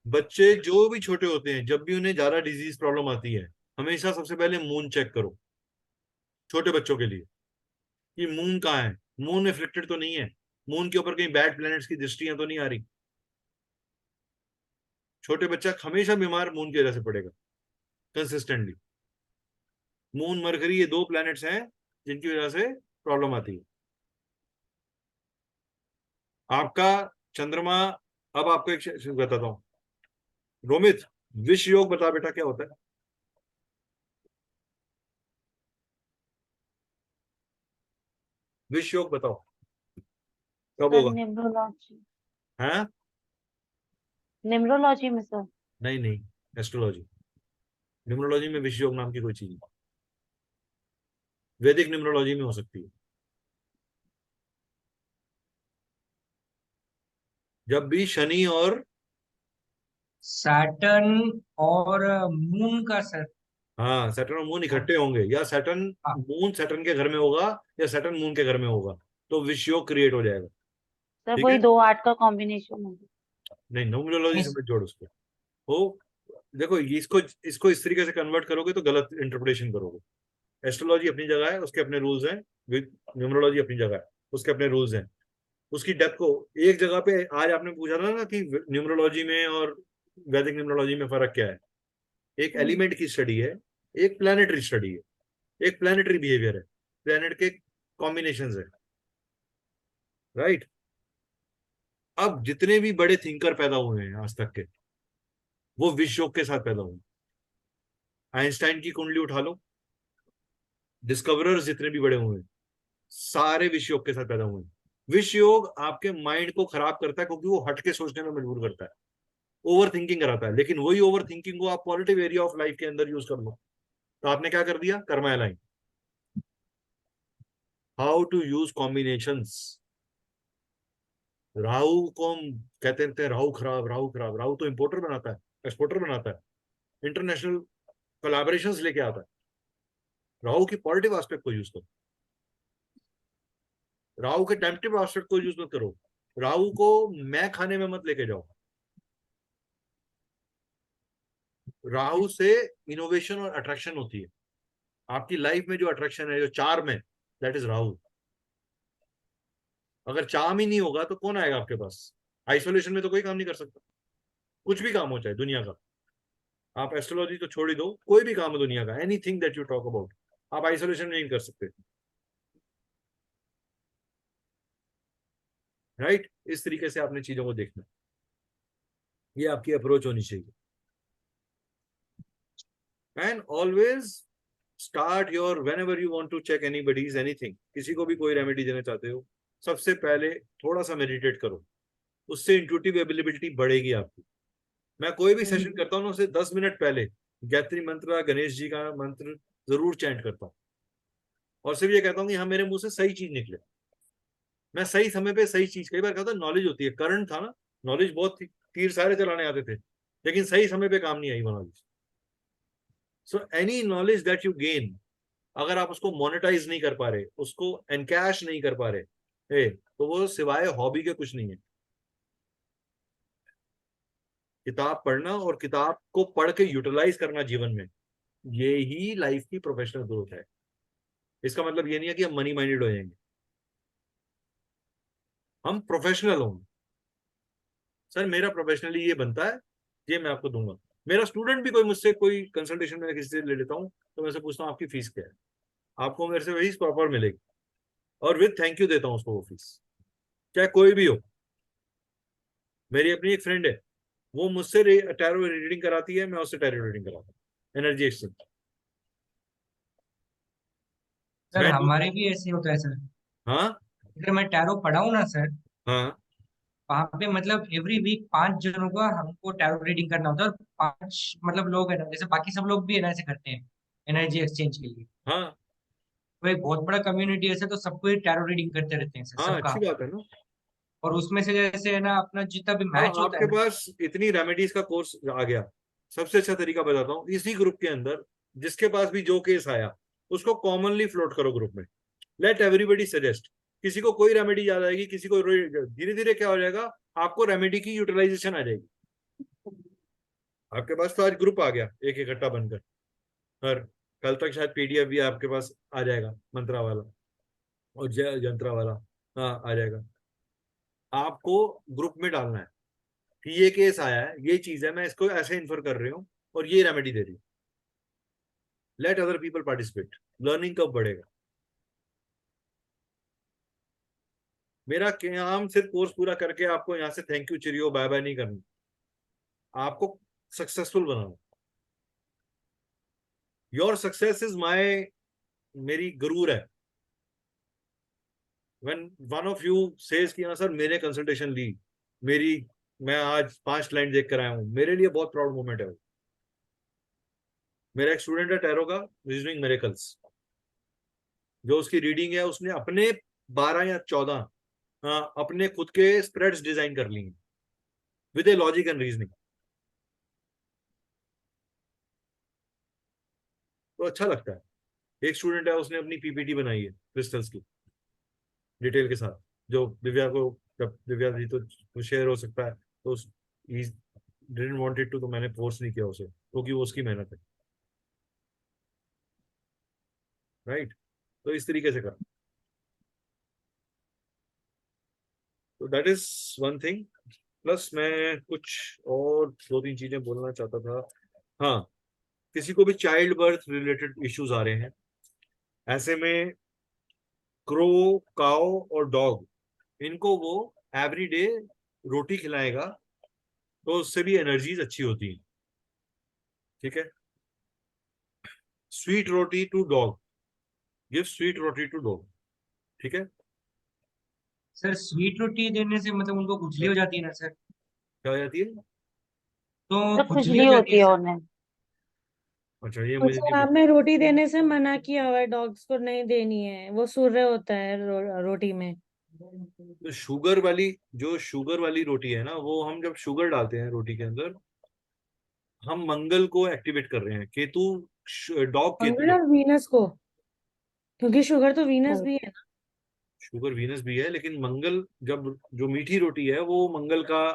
बच्चे जो भी छोटे होते हैं, जब भी उन्हें ज्यादा डिजीज प्रॉब्लम आती है, हमेशा सबसे पहले मून चेक करो छोटे बच्चों के लिए कि मून कहाँ है, मून रिफ्लेक्टेड तो नहीं है, मून के ऊपर कहीं बैड प्लैनेट्स की दृष्टियां तो नहीं आ रही। छोटे बच्चा हमेशा बीमार मून की वजह से पड़ेगा कंसिस्टेंटली। मून मरकरी ये दो प्लैनेट्स हैं जिनकी वजह से प्रॉब्लम आती है। आपका चंद्रमा, अब आपको एक चीज बताता हूं। रोमित, विष योग बता बेटा क्या होता है? विष योग बताओ कब सर होगा? न्यूमरोलॉजी, हाँ, न्यूमरोलॉजी में सर। नहीं नहीं, एस्ट्रोलॉजी। न्यूमरोलॉजी में विष योग नाम की कोई चीज नहीं, वैदिक न्यूमरोलॉजी में हो सकती है। जब भी शनि और सैटर्न और मून का सर। हाँ सैटर्न और मून इकट्ठे होंगे, या सैटर्न हाँ। मून सैटर्न के घर में होगा या सैटर्न मून के घर में होगा, तो विष योग क्रिएट हो जाएगा। सर ठीक वही है, 2 8 का कॉम्बिनेशन होगा। नहीं न्यूमरोलॉजी से नहीं, मत जोड़ उसको। वो देखो, इसको इसको इस तरीके से कन्वर्ट करोगे तो गलत इंटरप्रिटेशन करोगे। एस्ट्रोलॉजी अपनी जगह है, उसके अपने रूल्स हैं, न्यूमरोलॉजी अपनी जगह है, उसके अपने रूल्स हैं। उसकी डेप्थ को एक जगह पे, आज आपने पूछा था ना कि न्यूमरोलॉजी में और वैदिक न्यूमरोलॉजी में फर्क क्या है। एक एलिमेंट की स्टडी है, एक प्लानिटरी स्टडी है, एक प्लानिटरी बिहेवियर है, प्लैनेट के कॉम्बिनेशन है, राइट। अब जितने भी बड़े थिंकर पैदा हुए हैं आज तक के, वो विष योग के साथ पैदा हुए। आइंस्टाइन की कुंडली उठा लो, डिस्कवरर्स जितने भी बड़े हुए हैं, सारे विष योग के साथ पैदा हुए हैं। विष योग आपके माइंड को खराब करता है क्योंकि वो हट के सोचने में मजबूर करता है, ओवर थिंकिंग कराता है। लेकिन वही ओवर थिंकिंग को आप पॉजिटिव एरिया ऑफ लाइफ के अंदर यूज कर लो, तो आपने क्या कर दिया? Karma align. How to use combinations. Rahu को हम कहते हैं राहु खराब, राहु खराब। राहु तो इंपोर्टर बनाता है, एक्सपोर्टर बनाता है, इंटरनेशनल कोलैबोरेशंस लेके आता है। राहु की पॉजिटिव एस्पेक्ट को यूज करो, राहु के टेम्पटिव एस्पेक्ट को यूज मत करो। राहु को मैं खाने में मत लेके जाओ। राहु से इनोवेशन और अट्रैक्शन होती है। आपकी लाइफ में जो अट्रैक्शन है, जो चार्म है, दैट इज राहु। अगर चार्म ही नहीं होगा तो कौन आएगा आपके पास? आइसोलेशन में तो कोई काम नहीं कर सकता, कुछ भी काम हो चाहे दुनिया का। आप एस्ट्रोलॉजी तो छोड़ ही दो, कोई भी काम है दुनिया का, anything that you talk about, आप आइसोलेशन में नहीं कर सकते, राइट। इस तरीके से आपने चीजों को देखना, ये आपकी अप्रोच होनी चाहिए। And always start your whenever you want to check anybody's anything, किसी को भी कोई रेमेडी देना चाहते हो, सबसे पहले थोड़ा सा मेडिटेट करो, उससे इंट्यूटिव एबिलिटी बढ़ेगी आपकी। मैं कोई भी सेशन करता हूँ ना, उससे 10 मिनट पहले गायत्री मंत्र, गणेश जी का मंत्र जरूर चैंट करता हूँ, और सिर्फ ये कहता हूँ कि हाँ मेरे मुंह से सही चीज निकले, मैं सही समय पे सही चीज। कई बार कहता नॉलेज होती है, करंट था ना, नॉलेज बहुत थी, तीर सारे चलाने आते थे, लेकिन सही समय पे काम नहीं आई वो knowledge. So any knowledge that you gain, अगर आप उसको मोनेटाइज नहीं कर पा रहे, उसको एनकैश नहीं कर पा रहे, तो वो सिवाय हॉबी के कुछ नहीं है। किताब पढ़ना और किताब को पढ़ के यूटिलाइज करना जीवन में, ये ही लाइफ की प्रोफेशनल ग्रोथ है। इसका मतलब ये नहीं है कि हम मनी माइंडेड हो जाएंगे, हम प्रोफेशनल होंगे। सर मेरा प्रोफेशनली ये बनता है, ये मैं आपको दूंगा। मेरा स्टूडेंट भी कोई मुझसे कोई कंसल्टेशन में किसी से ले लेता हूँ, तो मैं उससे पूछता हूँ आपकी फीस क्या है, आपको मेरे से वही प्रॉपर मिलेगी, और विद थैंक यू देता हूँ उसको वो फीस, चाहे कोई भी हो। मेरी अपनी एक फ्रेंड है, वो मुझसे टैरो रीडिंग कराती है, मैं उससे टैरो रीडिंग कराता हूँ, एनर्जी एक्सचेंज। सर मैं हमारे भी ऐसे होता है सर। हाँ अगर मैं टैरो पढ़ाऊँ ना सर, हाँ वहां पे मतलब एवरी वीक 5 जनों का हमको टैरो रीडिंग करना होता है, और 5 मतलब लोग है ना, जैसे बाकी सब लोग भी है ना ऐसे करते हैं एनर्जी एक्सचेंज के लिए। हाँ तो एक बहुत बड़ा कम्युनिटी ऐसे, तो सबको ही टैरो रीडिंग करते रहते हैं हाँ, सबका। अच्छी बात है ना। और उसमें से जैसे है ना अपना जितना भी अब मैच होता आपके है ना। पास इतनी रेमेडीज का कोर्स आ गया, सबसे अच्छा तरीका बताता हूँ, इसी ग्रुप के अंदर जिसके पास भी जो केस आया उसको कॉमनली फ्लोट करो ग्रुप में, लेट एवरीबडी सजेस्ट। किसी को कोई रेमेडी याद आएगी, किसी को धीरे धीरे क्या हो जाएगा, आपको रेमेडी की यूटिलाइजेशन आ जाएगी। आपके पास तो आज ग्रुप आ गया एक इकट्ठा बनकर, और कल तक शायद पीडीएफ भी आपके पास आ जाएगा मंत्रा वाला और यंत्रा वाला, हाँ आ जाएगा। आपको ग्रुप में डालना है कि ये केस आया है, ये चीज है, मैं इसको ऐसे इन्फर कर रही हूँ और ये रेमेडी दे रही हूँ। Let other people participate, learning कब बढ़ेगा। मेरा काम सिर्फ कोर्स पूरा करके आपको यहाँ से थैंक यू चिरियो बाय बाय नहीं करना, आपको successful banana. Your success is my, मेरी गुरूर है। When one of you says कि हाँ सर मैंने कंसल्टेशन ली, मेरी, मैं आज 5 क्लाइंट देख कर आया हूँ, मेरे लिए बहुत प्राउड मोमेंट है वो। मेरा एक स्टूडेंट है टैरो का, रीजनिंग मिरेकल्स, जो उसकी रीडिंग है उसने अपने 12 या 14 अपने खुद के स्प्रेड्स डिजाइन कर ली with a logic and reasoning. तो अच्छा लगता है। एक स्टूडेंट है उसने अपनी पीपीटी बनाई है क्रिस्टल्स की डिटेल के साथ, जो दिव्या को, जब दिव्या जी तो शेयर हो सकता है, तो डिडंट वांट इट टू, तो मैंने फोर्स नहीं किया उसे, क्योंकि वो उसकी मेहनत है, राइट। तो इस तरीके से कर, तो that is one thing. Plus मैं कुछ और 2-3 चीजें बोलना चाहता था। हाँ, किसी को भी चाइल्ड बर्थ रिलेटेड इश्यूज आ रहे हैं, ऐसे में क्रो, काओ और डॉग, इनको वो एवरी डे रोटी खिलाएगा, तो उससे भी एनर्जीज अच्छी होती है। ठीक है, sweet roti to dog, give sweet roti to dog. ठीक है, सर स्वीट रोटी देने से मतलब उनको खुजली हो जाती है ना सर? क्या हो जाती है? तो तो खुजली खुजली हो जाती होती है है सर? उन्हें। अच्छा, ये मुझे उस नहीं आप पता। में रोटी देने से मना किया हुआ है, डॉग्स को नहीं देनी है, वो सूर्य होता है रोटी में। तो शुगर वाली, जो शुगर वाली रोटी है ना, वो हम जब शुगर डालते हैं रोटी के अंदर, हम मंगल को एक्टिवेट कर रहे हैं, केतु, डॉग केतु मंगल है। और वीनस को, क्योंकि शुगर तो वीनस भी है ना। शुगर वीनस भी है, लेकिन मंगल, जब जो मीठी रोटी है वो मंगल का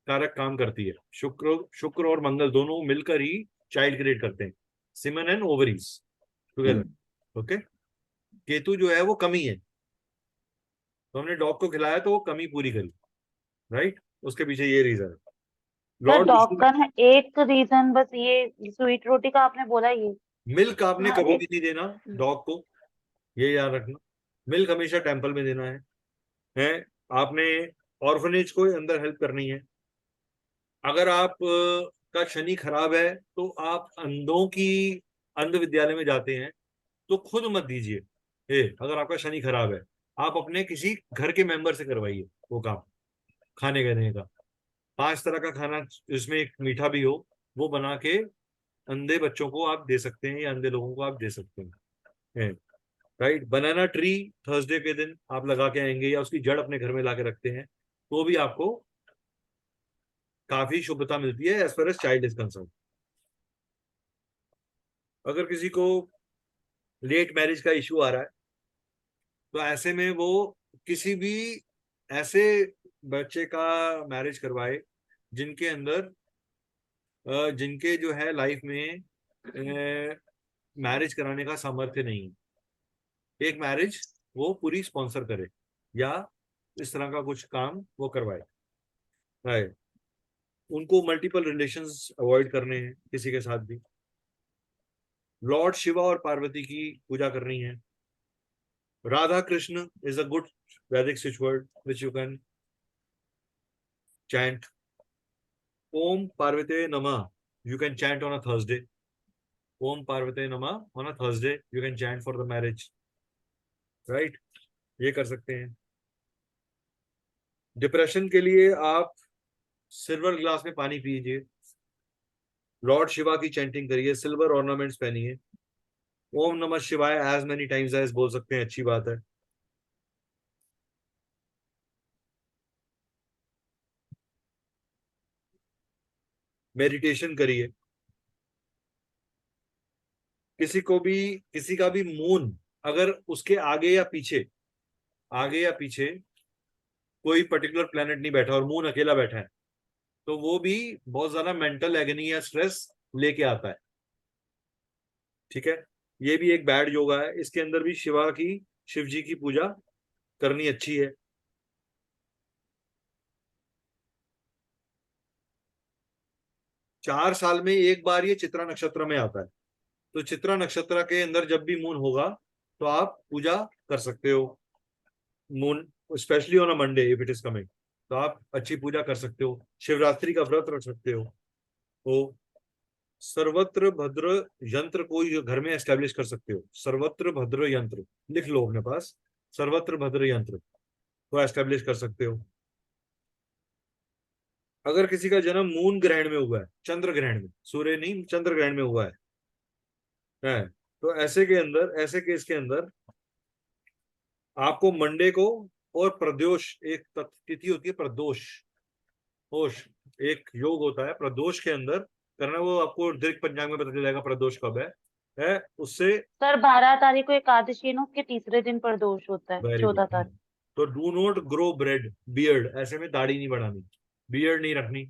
कारक काम करती है। शुक्र शुक्र और मंगल दोनों मिलकर ही चाइल्ड क्रिएट करते हैं, semen and ovaries together. Okay, Ketu जो है वो कमी है, तो हमने डॉग को खिलाया तो वो कमी पूरी करी, राइट। उसके पीछे ये रीजन है। सर लॉर्ड डॉग विष्णु, का ना एक रीजन बस ये स्वीट रोटी का आपने बोला ये। मिल्क आपने हाँ कभी एक। भी नहीं देना डॉग को, ये याद रखना। मिल्क हमेशा टेम्पल में देना है आपने। ऑर्फनेज को अंदर हेल्प करनी है। अगर आप का शनि खराब है, तो आप अंधों की अंध विद्यालय में जाते हैं, तो खुद मत दीजिए। अगर आपका शनि खराब है, आप अपने किसी घर के मेंबर से करवाइए वो काम, खाने देने का। 5 तरह का खाना जिसमें एक मीठा भी हो, वो बना के अंधे बच्चों को आप दे सकते हैं या अंधे लोगों को आप दे सकते हैं, राइट। बनाना ट्री थर्सडे के दिन आप लगा के आएंगे, या उसकी जड़ अपने घर में ला के रखते हैं, तो भी आपको काफी शुभता मिलती है as far as child is concern. अगर किसी को लेट मैरिज का इश्यू आ रहा है, तो ऐसे में वो किसी भी ऐसे बच्चे का मैरिज करवाए जिनके अंदर जिनके जो है लाइफ में मैरिज कराने का सामर्थ्य नहीं है। एक मैरिज वो पूरी स्पॉन्सर करे, या इस तरह का कुछ काम वो करवाए, राइट। उनको मल्टीपल रिलेशंस अवॉइड करने हैं किसी के साथ भी। लॉर्ड शिवा और पार्वती की पूजा करनी है। Radha Krishna is a good Vedic switch word which you can chant. Om Parvate Namah, you can chant on a Thursday. Om Parvate Namah on a Thursday, you can chant for the marriage, right? ये कर सकते हैं। Depression के लिए आप silver glass में पानी पीजिए, लॉर्ड शिवा की चैंटिंग करिए, सिल्वर ऑर्नामेंट्स पहनिए, ओम नमः शिवाय एज मेनी टाइम्स एज बोल सकते हैं, अच्छी बात है। मेडिटेशन करिए। किसी का भी मून अगर उसके आगे या पीछे कोई पर्टिकुलर प्लेनेट नहीं बैठा और मून अकेला बैठा है, तो वो भी बहुत ज्यादा मेंटल एगनी या स्ट्रेस लेके आता है। ठीक है, ये भी एक बैड योगा है। इसके अंदर भी शिव जी की पूजा करनी अच्छी है। चार साल में एक बार ये चित्रा नक्षत्र में आता है, तो चित्रा नक्षत्र के अंदर जब भी मून होगा तो आप पूजा कर सकते हो। Moon specially on a Monday if it is coming, तो आप अच्छी पूजा कर सकते हो। शिवरात्रि का व्रत रख सकते हो। तो सर्वत्र भद्र यंत्र को घर में एस्टेब्लिश कर सकते हो। सर्वत्र भद्र यंत्र लिख लो अपने पास, सर्वत्र भद्र यंत्र को एस्टेब्लिश कर सकते हो। अगर किसी का जन्म मून ग्रहण में हुआ है, चंद्र ग्रहण में, सूर्य नहीं चंद्र ग्रहण में हुआ है, तो ऐसे केस के अंदर आपको मंडे को, और प्रदोष एक तिथि होती है, प्रदोष एक योग होता है, प्रदोष के अंदर करना। वो आपको दीर्घ पंचांग में पता चल जाएगा प्रदोष कब है उससे। सर 12 तारीख को एकादशी है ना, उसके तीसरे दिन प्रदोष होता है, वेरी 14 गुड। तारीख। तो डू नॉट ग्रो बियर्ड, ऐसे में दाढ़ी नहीं बढ़ानी, बियर्ड नहीं रखनी।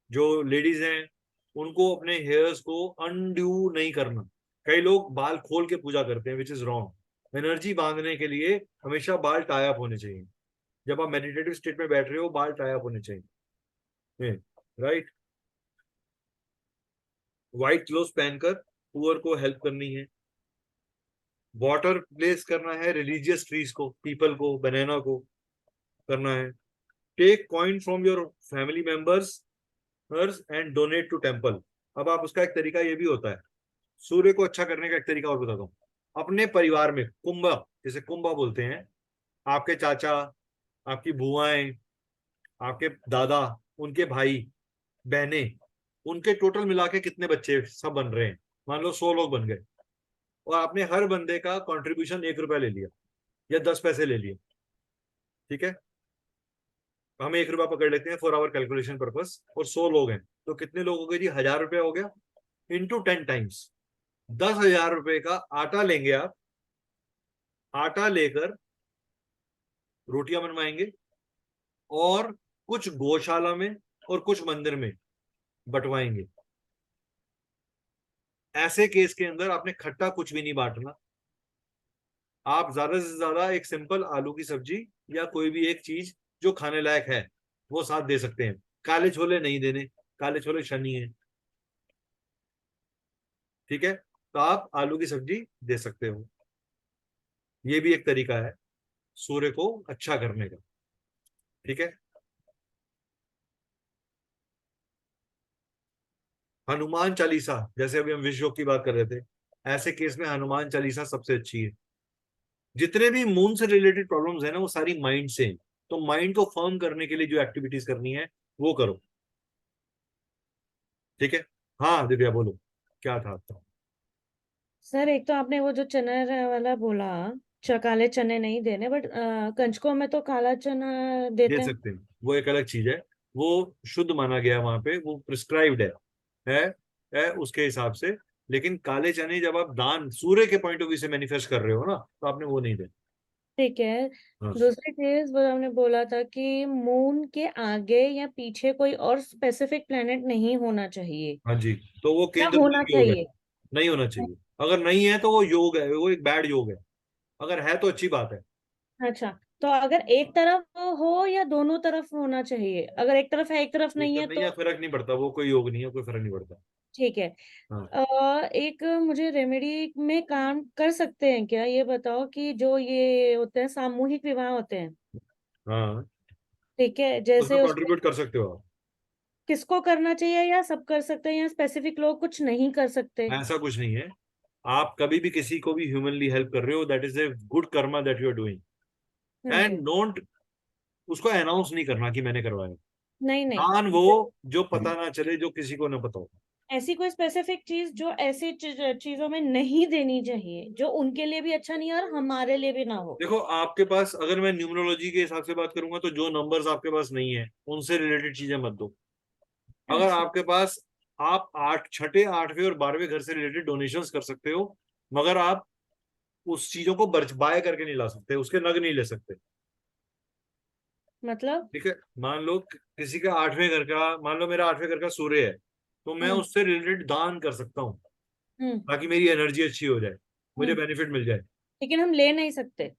जो लेडीज हैं उनको अपने हेयर्स को अनड्यू नहीं करना। कई लोग बाल खोल के पूजा करते हैं, विच इज रॉन्ग। एनर्जी बांधने के लिए हमेशा बाल टाई अप होने चाहिए। जब आप मेडिटेटिव स्टेट में बैठ रहे हो, बाल टाई अप होने चाहिए, राइट। व्हाइट क्लोथ पहनकर पुअर को हेल्प करनी है। वाटर प्लेस करना है रिलीजियस ट्रीज को, पीपल को, बनाना को करना है। Take coin from your family members and donate to temple. अब आप उसका एक तरीका ये भी होता है, सूर्य को अच्छा करने का एक तरीका और बताता हूँ। अपने परिवार में कुंभा, जैसे कुंभा बोलते हैं, आपके चाचा, आपकी बुआएं, आपके दादा, उनके भाई बहनें, उनके टोटल मिला के कितने बच्चे सब बन रहे हैं, मान लो 100 लोग बन गए, और आपने हर बंदे का कंट्रीब्यूशन 1 रुपया ले लिया या 10 पैसे ले लिए। ठीक है, हम 1 रुपया पकड़ लेते हैं फॉर आवर कैलकुलेशन पर्पस, और 100 लोग हैं, तो कितने लोग हो गए जी? 1000 रुपया हो गया इंटू 10 टाइम्स। 10,000 रुपए का आटा लेंगे आप, आटा लेकर रोटियां बनवाएंगे और कुछ गौशाला में और कुछ मंदिर में बंटवाएंगे। ऐसे केस के अंदर आपने खट्टा कुछ भी नहीं बांटना। आप ज्यादा से ज्यादा एक सिंपल आलू की सब्जी या कोई भी एक चीज जो खाने लायक है वो साथ दे सकते हैं। काले छोले नहीं देने, काले छोले शनि है। ठीक है, तो आप आलू की सब्जी दे सकते हो। ये भी एक तरीका है सूर्य को अच्छा करने का। ठीक है, हनुमान चालीसा, जैसे अभी हम विश्व की बात कर रहे थे, ऐसे केस में हनुमान चालीसा सबसे अच्छी है। जितने भी मून से रिलेटेड प्रॉब्लम्स है ना, वो सारी माइंड से हैं। तो माइंड को फर्म करने के लिए जो एक्टिविटीज करनी है वो करो। ठीक है, हाँ दिव्या बोलो, क्या था आपका? सर एक तो आपने वो जो चना वाला बोला, काले चने नहीं देने, बट कंचकों में तो काला चना दे देते हैं। सकते हैं, वो एक अलग चीज है, वो शुद्ध माना गया वहां पे, वो प्रिस्क्राइब्ड है, है उसके हिसाब से। लेकिन काले चने जब आप दान सूर्य के पॉइंट ऑफ व्यू से मैनिफेस्ट कर रहे हो ना, तो आपने वो नहीं देना। ठीक है। हाँ दूसरी चीज वो हमने बोला था कि मून के आगे या पीछे कोई और स्पेसिफिक प्लेनेट नहीं होना चाहिए, हाँ जी, तो वो या केंद्र होना योग है, चाहिए। नहीं होना चाहिए। अगर नहीं है तो वो योग है, वो एक बैड योग है। अगर है तो अच्छी बात है। अच्छा, तो अगर एक तरफ हो या दोनों तरफ होना चाहिए? अगर एक तरफ है एक तरफ नहीं है एकदम नहीं तो है, फर्क नहीं पड़ता, वो कोई योग नहीं है, कोई फर्क नहीं पड़ता। ठीक है। हाँ एक मुझे रेमेडी में काम कर सकते हैं क्या, ये बताओ, कि जो ये होते हैं सामूहिक विवाह होते हैं, हाँ, ठीक है, उसमें जैसे उसमें कंट्रीब्यूट कर सकते हो आप। किसको करना चाहिए, या सब कर सकते हैं, या स्पेसिफिक लोग कुछ नहीं कर सकते? ऐसा कुछ नहीं है, आप कभी भी किसी को भी ह्यूमनली हेल्प कर रहे हो, that is a good karma that you are doing. And hmm. Don't उसको अनाउंस नहीं करना कि मैंने करवाया। नहीं नहीं, दान वो जो पता ना चले, जो किसी को ना पता हो। ऐसी कोई स्पेसिफिक चीज जो ऐसी चीजों में नहीं देनी चाहिए जो उनके लिए भी अच्छा नहीं है और हमारे लिए भी ना हो। देखो, आपके पास अगर मैं न्यूमरोलॉजी के हिसाब से बात करूंगा तो जो नंबर्स आपके पास नहीं है उनसे रिलेटेड चीजें मत दो। अगर अच्छा, आपके पास, आप 6ठे 8वें और 12वें घर से रिलेटेड डोनेशंस कर सकते हो, मगर आप उस चीजों को बाय करके नहीं ला सकते, उसके नग नहीं ले सकते। मतलब ठीक है, मान लो किसी का 8वें घर का, मान लो मेरा 8वें घर का सूर्य है, तो मैं उससे रिलेटेड दान कर सकता हूँ हम्म ताकि मेरी एनर्जी अच्छी हो जाए, मुझे बेनिफिट मिल जाए। लेकिन हम ले नहीं सकते।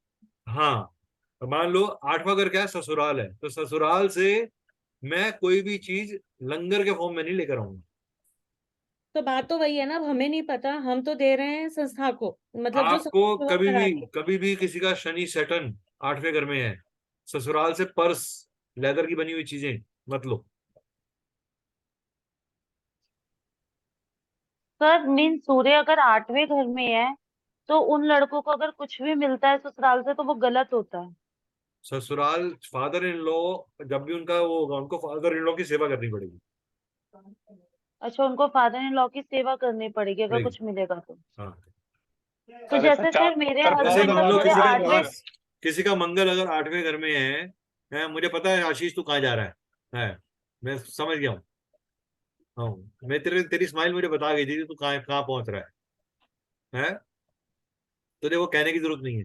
हाँ, तो मान लो 8वां घर क्या है, ससुराल है, तो ससुराल से मैं कोई भी चीज लंगर के फॉर्म में नहीं लेकर आऊंगा। तो बात तो वही है ना, अब हमें नहीं पता, हम तो दे रहे हैं संस्था को, मतलब जो आपको संस्था वो करा रही है। कभी भी किसी का शनि सैटर्न 8वें घर में है, ससुराल से पर्स, लेदर की बनी हुई चीजें मत लो। सर मीन सूर्य अगर 8वें घर में है तो उन लड़कों को अगर कुछ भी मिलता है ससुराल से तो वो गलत होता है। ससुराल, फादर इन लॉ, जब भी उनका वो होगा, उनको फादर इन लॉ की सेवा करनी पड़ेगी। अच्छा, उनको फादर इन लॉ की सेवा करनी पड़ेगी अगर पड़ेगी, कुछ मिलेगा तो। हाँ। तो अरे जैसे सच्चा फिर मेरे सर जैसे हस्बैंड का मान लो सूर्य 8वें। किसी का मंगल अगर 8वें घर में है, मुझे पता है आशीष तू कहाँ जा रहा है, मैं समझ गया हूँ। हाँ, मैं तेरी स्माइल मुझे बता गई थी कि तू कहाँ कहाँ पहुंच रहा है। तुझे वो कहने की जरूरत नहीं है,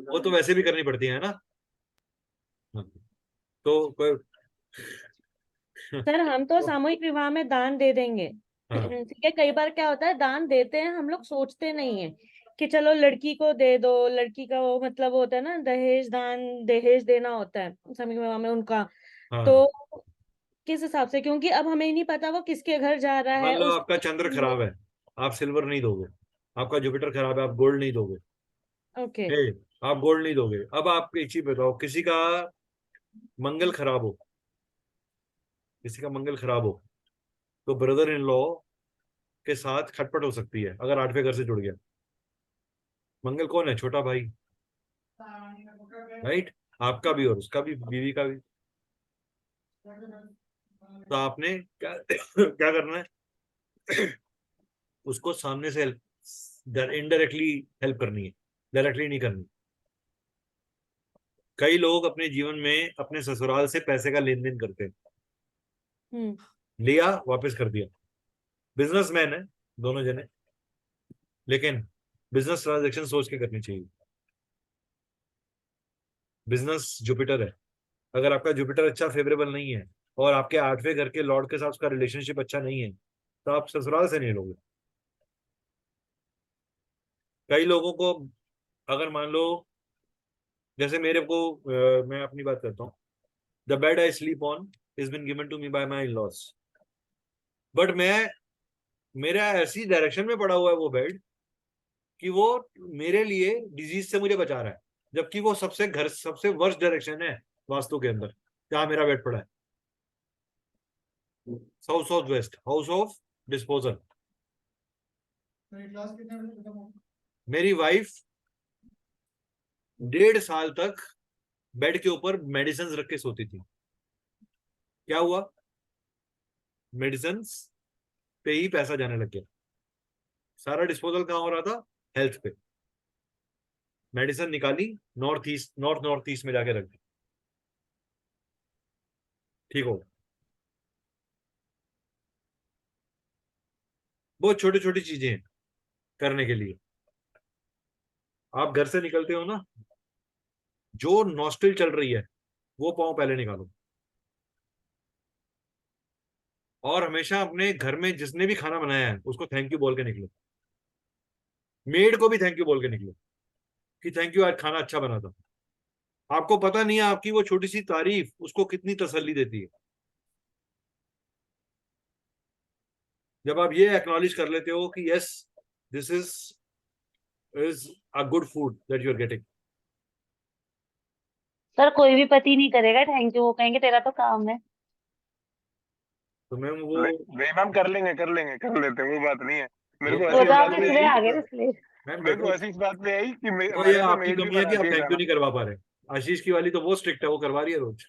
वो तो वैसे भी करनी पड़ती है ना। हाँ, तो कोई सर हम तो सामूहिक विवाह में दान दे देंगे। हाँ ठीक है, कई बार क्या होता है दान देते हैं, हम लोग सोचते नहीं है कि चलो लड़की को दे दो, लड़की का वो मतलब होता है ना, दहेज दान, दहेज देना होता है सामूहिक विवाह में उनका। हाँ। तो किस हिसाब से, क्योंकि अब हमें नहीं पता वो किसके घर जा रहा मान है लो उस। आपका चंद्र खराब है, आप सिल्वर नहीं दोगे। आपका जुपिटर खराब है, आप गोल्ड नहीं दोगे। ओके। ए, आप गोल्ड नहीं दोगे। अब आप एक चीज बताओ, किसी का मंगल खराब हो, किसी का मंगल खराब हो, तो ब्रदर इन लॉ के साथ खटपट हो सकती है अगर 8वें घर से जुड़ गया। मंगल कौन है? छोटा भाई, राइट? आपका भी और उसका भी, बीवी का भी। तो आपने क्या क्या करना है? उसको सामने से हेल्प, इनडायरेक्टली हेल्प करनी है, डायरेक्टली नहीं करनी। कई लोग अपने जीवन में अपने ससुराल से पैसे का लेन देन करते हैं, हम्म लिया वापस कर दिया। बिजनेसमैन है दोनों जने, लेकिन बिजनेस ट्रांजैक्शन सोच के करनी चाहिए। बिजनेस जुपिटर है, अगर आपका जुपिटर अच्छा फेवरेबल नहीं है और आपके 8वें घर के लॉर्ड के साथ उसका रिलेशनशिप अच्छा नहीं है, तो आप ससुराल से नहीं लोगे। कई लोगों को, अगर मान लो, जैसे मेरे को, मैं अपनी बात करता हूँ, the bed I sleep on is been given to me by my in laws, but मैं, मेरा ऐसी डायरेक्शन में पड़ा हुआ है वो बेड कि वो मेरे लिए डिजीज से मुझे बचा रहा है, जबकि वो सबसे वर्स्ट डायरेक्शन है वास्तु के अंदर जहां मेरा बेड पड़ा है, south south west, house of disposal. मेरी वाइफ 1.5 साल तक बेड के ऊपर मेडिसिन रख के सोती थी। क्या हुआ? मेडिसिन पे ही पैसा जाने लग गया, सारा डिस्पोजल कहाँ हो रहा था? हेल्थ पे। मेडिसिन निकाली, नॉर्थ ईस्ट में जाके रख दी, ठीक हो। बहुत छोटी छोटी चीजें हैं करने के लिए। आप घर से निकलते हो ना, जो नॉस्ट्रिल चल रही है वो पाँव पहले निकालो, और हमेशा अपने घर में जिसने भी खाना बनाया है उसको थैंक यू बोल के निकलो। मेड को भी थैंक यू बोल के निकलो कि थैंक यू, आज खाना अच्छा बना था। आपको पता नहीं है आपकी वो छोटी सी तारीफ उसको कितनी तसल्ली देती है। जब आप ये एक्नॉलेज कर लेते हो कि yes, this is a good food that you are getting. Sir कोई भी पति नहीं करेगा थैंक यू, वो कहेंगे तेरा तो काम है। तो मैम वो, नहीं मैम, कर लेते हैं, वो बात नहीं है। मेरे वो को तो वो ऐसी तो इस आप बात पे इसलिए आई, आ गए इसलिए। मैम मेरे को देखो, ऐसी इस बात पे आई कि तो ये हमारे यहाँ पे आपकी मेड भी कमी है कि आप बनाती है थैंक यू खाना। नहीं करवा पा रहे। आशीष की वाली तो बहुत स्ट्रिक्ट है, वो करवा रही है रोज।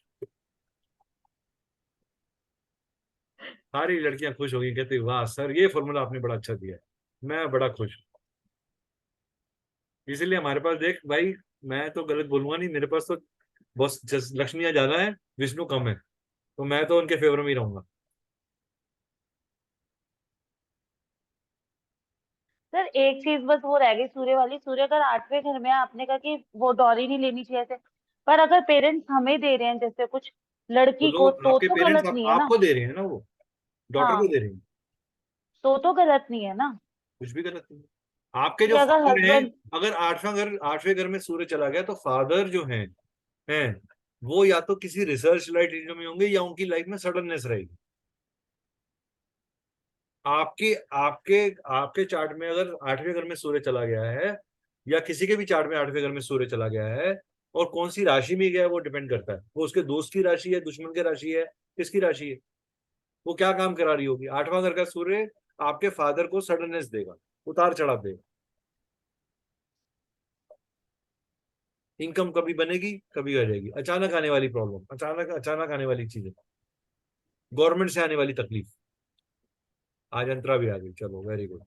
सारी लड़कियां खुश हो गई, कहती वाह सर ये फॉर्मूला आपने बड़ा अच्छा दिया है, मैं बड़ा खुश हूँ। इसीलिए हमारे पास देख भाई, मैं तो गलत बोलूंगा नहीं, मेरे पास तो बस लक्ष्मियां ज्यादा है, विष्णु कम है, तो मैं तो उनके फेवर में ही रहूंगा। सर एक चीज बस वो रह गई सूर्य वाली। सूर्य अगर 8वें घर में है, आपने कहा कि वो डॉरी नहीं लेनी चाहिए ऐसे, पर अगर पेरेंट्स हमें दे रहे हैं जैसे कुछ तो लड़की को, लोग आपके तो पेरेंट्स गलत नहीं है ना। आपको दे रहे हैं ना, वो डॉटर को हाँ, दे रहे हैं, तो गलत नहीं है ना। कुछ भी गलत नहीं। आपके कि जो अगर फादर हैं, हस्बैंड, अगर 8वें घर में सूर्य चला गया, तो फादर जो हैं वो या तो किसी रिसर्च लाइट में होंगे, या उनकी लाइफ में सडननेस रहेगी। आपके आपके आपके चार्ट में अगर 8वें घर में सूर्य चला गया है, या किसी के भी चार्ट में 8वें घर में सूर्य चला गया है, और कौन सी राशि में गया है वो डिपेंड करता है। वो उसके दोस्त की राशि है, दुश्मन की राशि है, किसकी राशि है, वो क्या काम करा रही होगी। 8वां घर का सूर्य आपके फादर को सडननेस देगा, उतार चढ़ाव देगा। इनकम कभी बनेगी कभी रहेगी, अचानक आने वाली प्रॉब्लम, अचानक अचानक आने वाली चीजें, गवर्नमेंट से आने वाली तकलीफ। आज अंतरा भी आ गई, चलो वेरी गुड।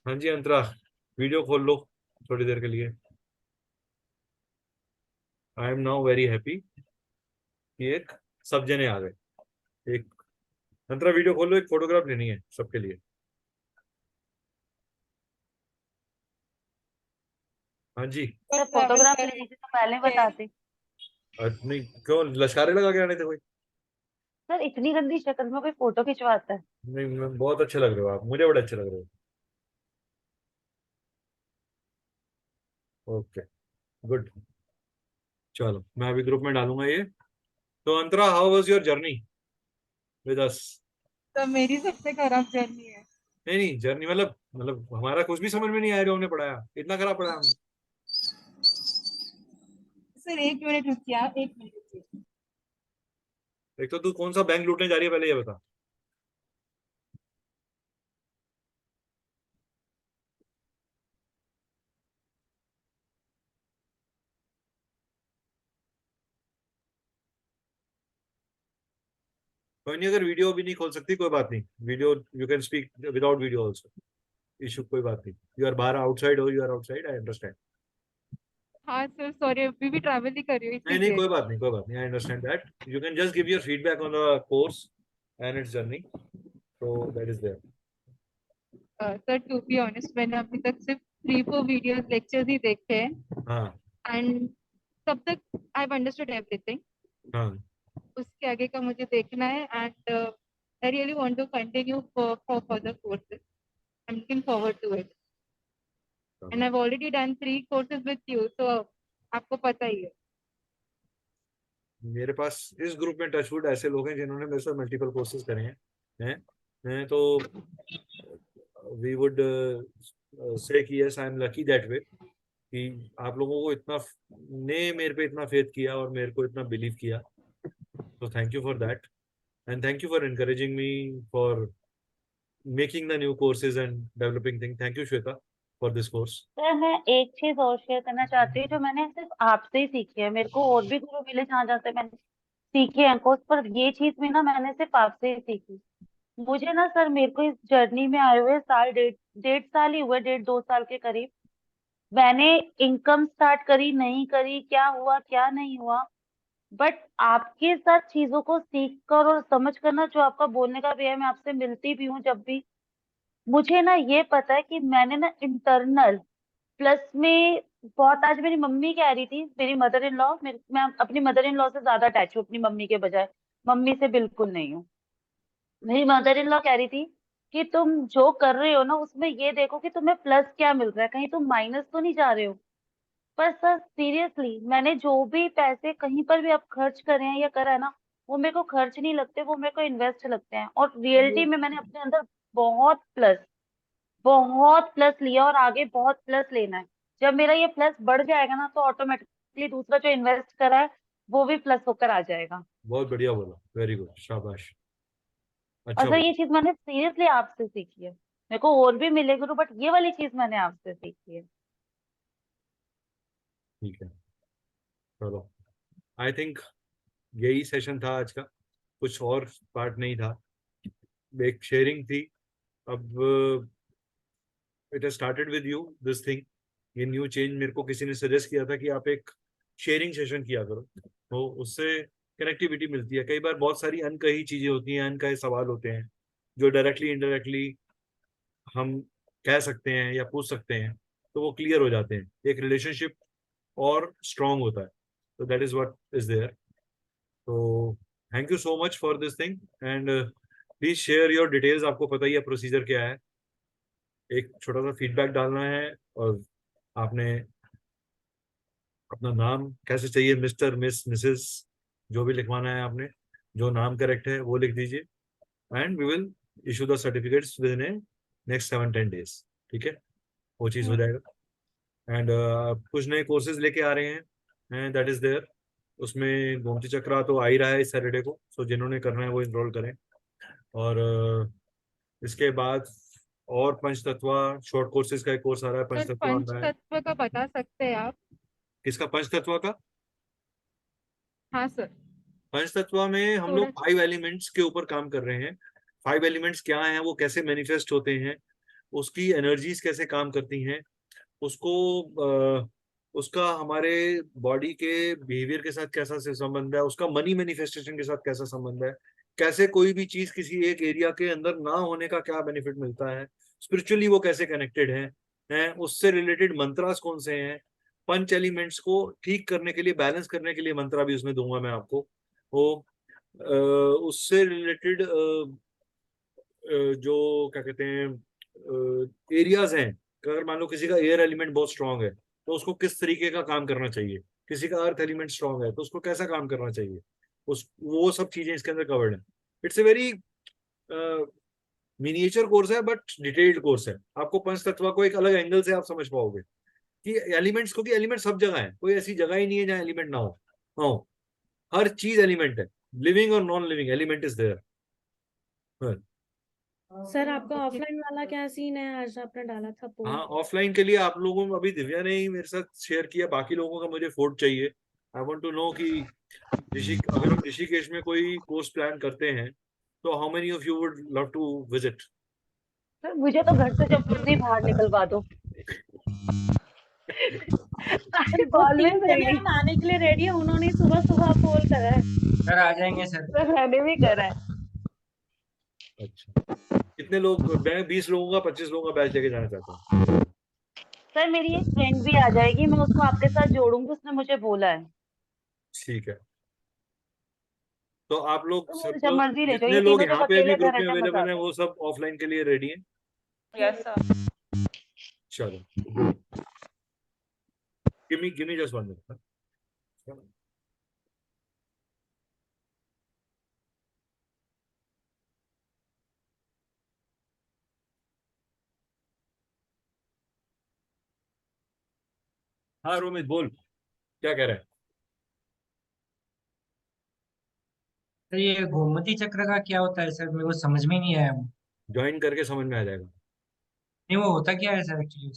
हाँ जी अंतरा, वीडियो खोल लो थोड़ी देर के लिए। I am now very happy कि एक सब जने आ गए। एक अंतरा वीडियो खोलो, एक फोटोग्राफ लेनी है सबके लिए। हाँ जी। सर फोटोग्राफ लेनी थी तो पहले बताते। नहीं क्यों लश्कारे लगा के आने थे कोई? सर इतनी गंदी शक्ल में कोई फोटो खिंचवाता है? नहीं बहुत अच्छे लग रहे हो आप, मुझे बड़े अच्छे लग रहे हो। ओके गुड, चलो मैं अभी ग्रुप में डालूंगा ये। तो Antara, how was your journey with us? तो मेरी सबसे खराब जर्नी है। नहीं नहीं, जर्नी मतलब हमारा कुछ भी समझ में नहीं आया जो हमने पढ़ाया, इतना खराब पढ़ाया हमने। सर 1 मिनट रुकिए, आप 1 मिनट रुकिए। एक तो तू कौन सा बैंक लूटने जा रही है पहले ये बता। कोई नहीं, अगर वीडियो भी नहीं खोल सकती कोई बात नहीं, video you can speak without video also, issue कोई बात नहीं। यू आर बाहर आउटसाइड हो, you are outside, I understand. हाँ सर सॉरी, अभी भी ट्रैवल ही कर रही हूँ नहीं नहीं इसीलिए। कोई बात नहीं, कोई बात नहीं, I understand that. You can just give your feedback on the course and its journey, so that is there. Sir to be honest मैंने अभी तक सिर्फ 3-4 वीडियोस लेक्चर्स ही देखे हैं हाँ एंड तब तक आई हैव अंडरस्टूड एवरीथिंग। हाँ, उसके आगे का मुझे देखना है and I really want to continue for further courses. I am looking forward to it and I have already done 3 courses with you, तो आपको पता ही है। मेरे पास इस ग्रुप में टचवुड ऐसे लोग हैं जिन्होंने मेरे साथ मल्टीपल कोर्सेज करे हैं तो वी वुड से कि yes I am lucky that way, कि आप लोगों को इतना ने मेरे पे इतना फेथ किया और मेरे को इतना बिलीव किया, तो thank you for that, and thank you for encouraging me for making the new courses and developing things. Thank you Shweta for this course. Sir मैं एक चीज और शेयर करना चाहती हूँ जो मैंने सिर्फ आपसे ही सीखी है। मेरे को और भी गुरु मिले जहाँ जहाँ से मैंने सीखे हैं कोर्स, पर ये चीज भी ना मैंने सिर्फ आपसे ही सीखी। मुझे ना सर, मेरे को इस जर्नी में आए हुए साल, डेढ़ साल ही हुए, 1.5-2 साल के करीब। मैंने इनकम स्टार्ट करी नहीं करी, क्या हुआ क्या नहीं हुआ, बट आपके साथ चीजों को सीख कर और समझ कर ना, जो आपका बोलने का भी है, मैं आपसे मिलती भी हूँ जब भी, मुझे ना ये पता है कि मैंने ना इंटरनल प्लस में बहुत, आज मेरी मम्मी कह रही थी, मेरी मदर इन लॉ, मैं अपनी मदर इन लॉ से ज्यादा अटैच हूँ अपनी मम्मी के बजाय, मम्मी से बिल्कुल नहीं हूँ। मेरी मदर इन लॉ कह रही थी कि तुम जो कर रहे हो ना उसमें ये देखो कि तुम्हें प्लस क्या मिल रहा है, कहीं तुम माइनस तो नहीं जा रहे हो। पर सर सीरियसली, मैंने जो भी पैसे कहीं पर भी आप खर्च करे हैं या करा है ना, वो मेरे को खर्च नहीं लगते, वो मेरे को इन्वेस्ट लगते हैं। और रियलिटी में मैंने अपने अंदर बहुत प्लस, बहुत प्लस लिया और आगे बहुत प्लस लेना है। जब मेरा ये प्लस बढ़ जाएगा ना, तो ऑटोमेटिकली दूसरा जो इन्वेस्ट करा है वो भी प्लस होकर आ जाएगा। बहुत बढ़िया बोला, वेरी गुड, शाबाश, और अच्छा सर ये बोला। चीज मैंने सीरियसली आपसे सीखी है। मेरे को और भी मिले गुरु, बट ये वाली चीज मैंने आपसे सीखी है। ठीक है, चलो, आई थिंक यही सेशन था आज का, कुछ और पार्ट नहीं था, एक शेयरिंग थी। अब it started with you this thing, ये न्यू चेंज मेरे को किसी ने सजेस्ट किया था कि आप एक शेयरिंग सेशन किया करो, तो उससे कनेक्टिविटी मिलती है। कई बार बहुत सारी अनकही चीजें होती हैं, अनकहे सवाल होते हैं जो डायरेक्टली इनडायरेक्टली हम कह सकते हैं या पूछ सकते हैं, तो वो क्लियर हो जाते हैं, एक रिलेशनशिप और स्ट्रांग होता है। तो that is what is there. तो thank you so much for this thing and please share your details. आपको पता ही है प्रोसीजर क्या है, एक छोटा सा फीडबैक डालना है और आपने अपना नाम कैसे चाहिए, मिस्टर, मिस, मिसेस, जो भी लिखवाना है आपने, जो नाम करेक्ट है वो लिख दीजिए and we will issue the certificates within next 7-10 days। ठीक है, वो चीज़ हो जाएगा। एंड कुछ नए कोर्सेज लेके आ रहे हैं एंड दैट इज देयर, उसमें गोमती चक्रा तो आ ही रहा है इस सैटरडे को, सो जिन्होंने करना है वो इनरोल करें। और इसके बाद और पंचतत्वा शॉर्ट कोर्सेज का एक कोर्स आ रहा है, सर पंचतत्वा ऑनलाइन। पंचतत्व का बता सकते हैं आप? किसका? पंचतत्वा का? हाँ सर। पंचतत्व में हम लोग थोड़ा 5 एलिमेंट्स के ऊपर काम कर रहे हैं। 5 एलिमेंट्स क्या हैं, वो कैसे मैनिफेस्ट होते हैं, उसकी एनर्जीज कैसे काम करती हैं, उसको उसका हमारे बॉडी के बिहेवियर के साथ कैसा से संबंध है, उसका मनी मैनिफेस्टेशन के साथ कैसा संबंध है, कैसे कोई भी चीज किसी एक एरिया के अंदर ना होने का क्या बेनिफिट मिलता है, स्पिरिचुअली वो कैसे कनेक्टेड है, उससे रिलेटेड मंत्रास कौन से हैं, पंच एलिमेंट्स को ठीक करने के लिए, बैलेंस करने के लिए मंत्रा भी उसमें दूंगा मैं आपको। वो उससे रिलेटेड जो क्या कहते हैं एरियाज हैं, अगर मान लो किसी का एयर एलिमेंट बहुत स्ट्रांग है तो उसको किस तरीके का काम करना चाहिए, किसी का अर्थ एलिमेंट स्ट्रांग है तो उसको कैसा काम करना चाहिए, उस वो सब चीजें इसके अंदर कवर्ड है। It's a very miniature course है बट डिटेल्ड कोर्स है। आपको पंच तत्व को एक अलग एंगल से आप समझ पाओगे कि एलिमेंट्स, क्योंकि एलिमेंट सब जगह है, कोई ऐसी जगह ही नहीं है जहाँ एलिमेंट ना हो। हाँ, हर चीज एलिमेंट है, लिविंग और non living element is there. Sir आपका ऑफलाइन वाला क्या सीन है? आज आपने डाला था पोल। हाँ, ऑफलाइन के लिए आप लोगों में अभी दिव्या ने ही मेरे साथ शेयर किया, बाकी लोगों का मुझे फोर्ट चाहिए। आई वांट टू नो कि अगर हम ऋषिकेश में कोई कोर्स प्लान करते हैं तो how many of you would love to visit? Sir मुझे तो घर से जबरदस्ती बाहर निकलवा दो। सर वो ऑलवेज 3 बजे रेडी। हम आने के लिए रेडी है, उन्होंने सुबह सुबह पोल करा है। सर आ जाएंगे सर। सर मैंने भी करा है। अच्छा, कितने लोग? मैं 20 लोगों का 25 लोगों का बैच लेके जाना चाहता हूँ। सर मेरी एक फ्रेंड भी आ जाएगी, मैं उसको आपके साथ जोड़ूंगी, उसने मुझे बोला है। ठीक है, तो आप लोग तो सब जब मर्जी ले जाओ, जितने ये लोग तीनों जब यहाँ पे अभी अकेले ग्रुप घर में रहते हैं मजा अवेलेबल हैं आता है। वो सब ऑफलाइन के लिए रेडी हैं? Yes sir. चलो, गिव मी जस्ट 1 मिनट। हाँ रोमित बोल, क्या कह रहा है? सर ये गोमती चक्र का क्या होता है सर, मेरे को समझ में नहीं आया। ज्वाइन करके समझ में आ जाएगा। नहीं वो होता क्या है सर एक्चुअली?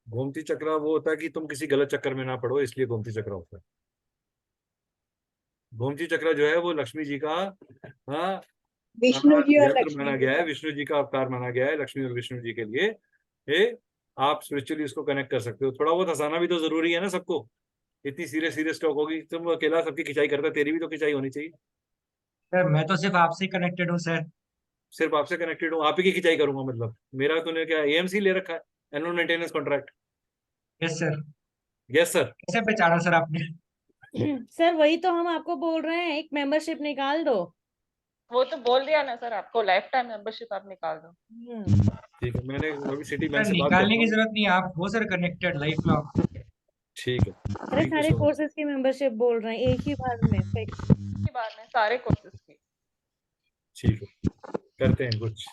गोमती चक्र वो होता है कि तुम किसी गलत चक्कर में ना पड़ो, इसलिए गोमती चक्र होता है। गोमती चक्र जो है वो लक्ष्मी जी का, हाँ, विष्णु जी और यंत्र लक्ष्मी माना जी गया है, का। विष्णु जी का अवतार माना गया है, लक्ष्मी और विष्णु जी के लिए। ये आप स्पिरिचुअली उसको कनेक्ट कर सकते हो। थोड़ा बहुत हंसाना भी तो जरूरी है ना सबको, इतनी सीरियस सीरियस टॉक होगी, तुम अकेला सबकी खिंचाई करता है, तेरी भी तो खिंचाई होनी चाहिए। सर मैं तो सिर्फ आपसे कनेक्टेड हूँ सर। सिर्फ आपसे कनेक्टेड हूँ, आप ही की खिंचाई करूंगा मतलब? मेरा तूने क्या एएमसी ले रखा है, annual maintenance contract? Yes sir. Yes sir. कैसे पहचाना सर आपने? सर वही तो हम आपको बोल रहे हैं, एक मेंबरशिप निकाल दो। वो तो बोल दिया ना सर, आपको लाइफ टाइम मेंबरशिप आप निकाल दो। ठीक है, मैंने अभी सिटी बैंक सर से बात निकालने करता की हूँ। जरूरत नहीं है, आप हो सर कनेक्टेड लाइफ लॉन्ग। ठीक है, अरे थैंक यू सारे सो मच। कोर्सेज की मेंबरशिप बोल रहे हैं एक ही बार में फिक्स। की बात में सारे कोर्सेज की। ठीक है, करते हैं कुछ,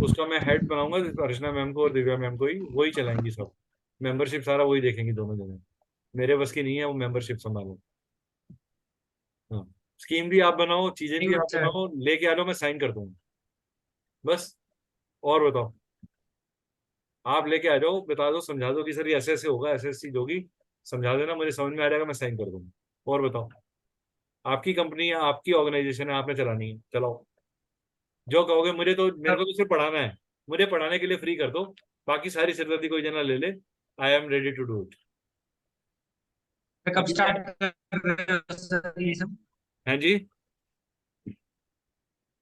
उसका मैं हेड बनाऊंगा, अर्चना मैम को और दिव्या मैम को ही, वही चलाएंगी सब, मेंबरशिप सारा वही देखेंगी दोनों जने। मेरे बस की नहीं है वो मेंबरशिप संभालो। हाँ, स्कीम भी आप बनाओ, चीजें भी ठीक है आप सर। बनाओ, लेके आ लो, मैं साइन कर दूंगा बस। और बताओ, आप लेके आ जाओ, बता दो, समझा दो कि सर ये ऐसे ऐसे होगा, ऐसे ऐसी चीज होगी, समझा देना, मुझे समझ में आ जाएगा, मैं साइन कर दूंगा। और बताओ, आपकी कंपनी है, आपकी ऑर्गेनाइजेशन है, आपने चलानी है, चलाओ। जो कहोगे, मुझे मेरे को तो सिर्फ पढ़ाना है, मुझे पढ़ाने के लिए फ्री कर दो, बाकी सारी सिरदर्दी कोई जना ले ले। I am ready to do it. कब स्टार्ट कर रहे हो सर ये सब? हैं जी?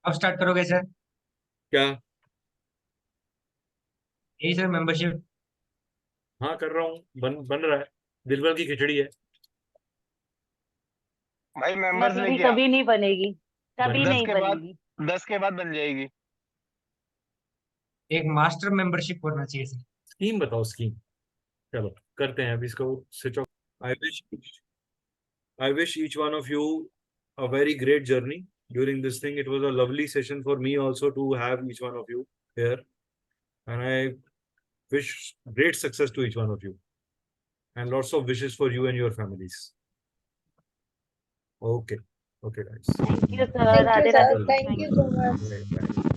कब स्टार्ट करोगे सर? क्या? यही सर मेंबरशिप। हाँ, कर रहा हूँ, बन रहा है, दिल भर की खिचड़ी है। भाई मैं मेंबर्स दीदी लेके आ। कभी नहीं बनेगी, कभी 10 नहीं के बाद बनेगी। 10 के बाद बन जाएगी। एक मास्टर मेंबरशिप होना चाहिए सर। स्कीम बताओ, स्कीम। चलो करते हैं अभी इसको switch off. I wish each one of you a very great journey during this thing. It was a lovely session for me also to have each one of you here, and I wish great success to each one of you, and lots of wishes for you and your families. Okay, okay, guys. Thank you sir, Thank you, Radhe sir. Radhe. Thank you so much. Bye, bye.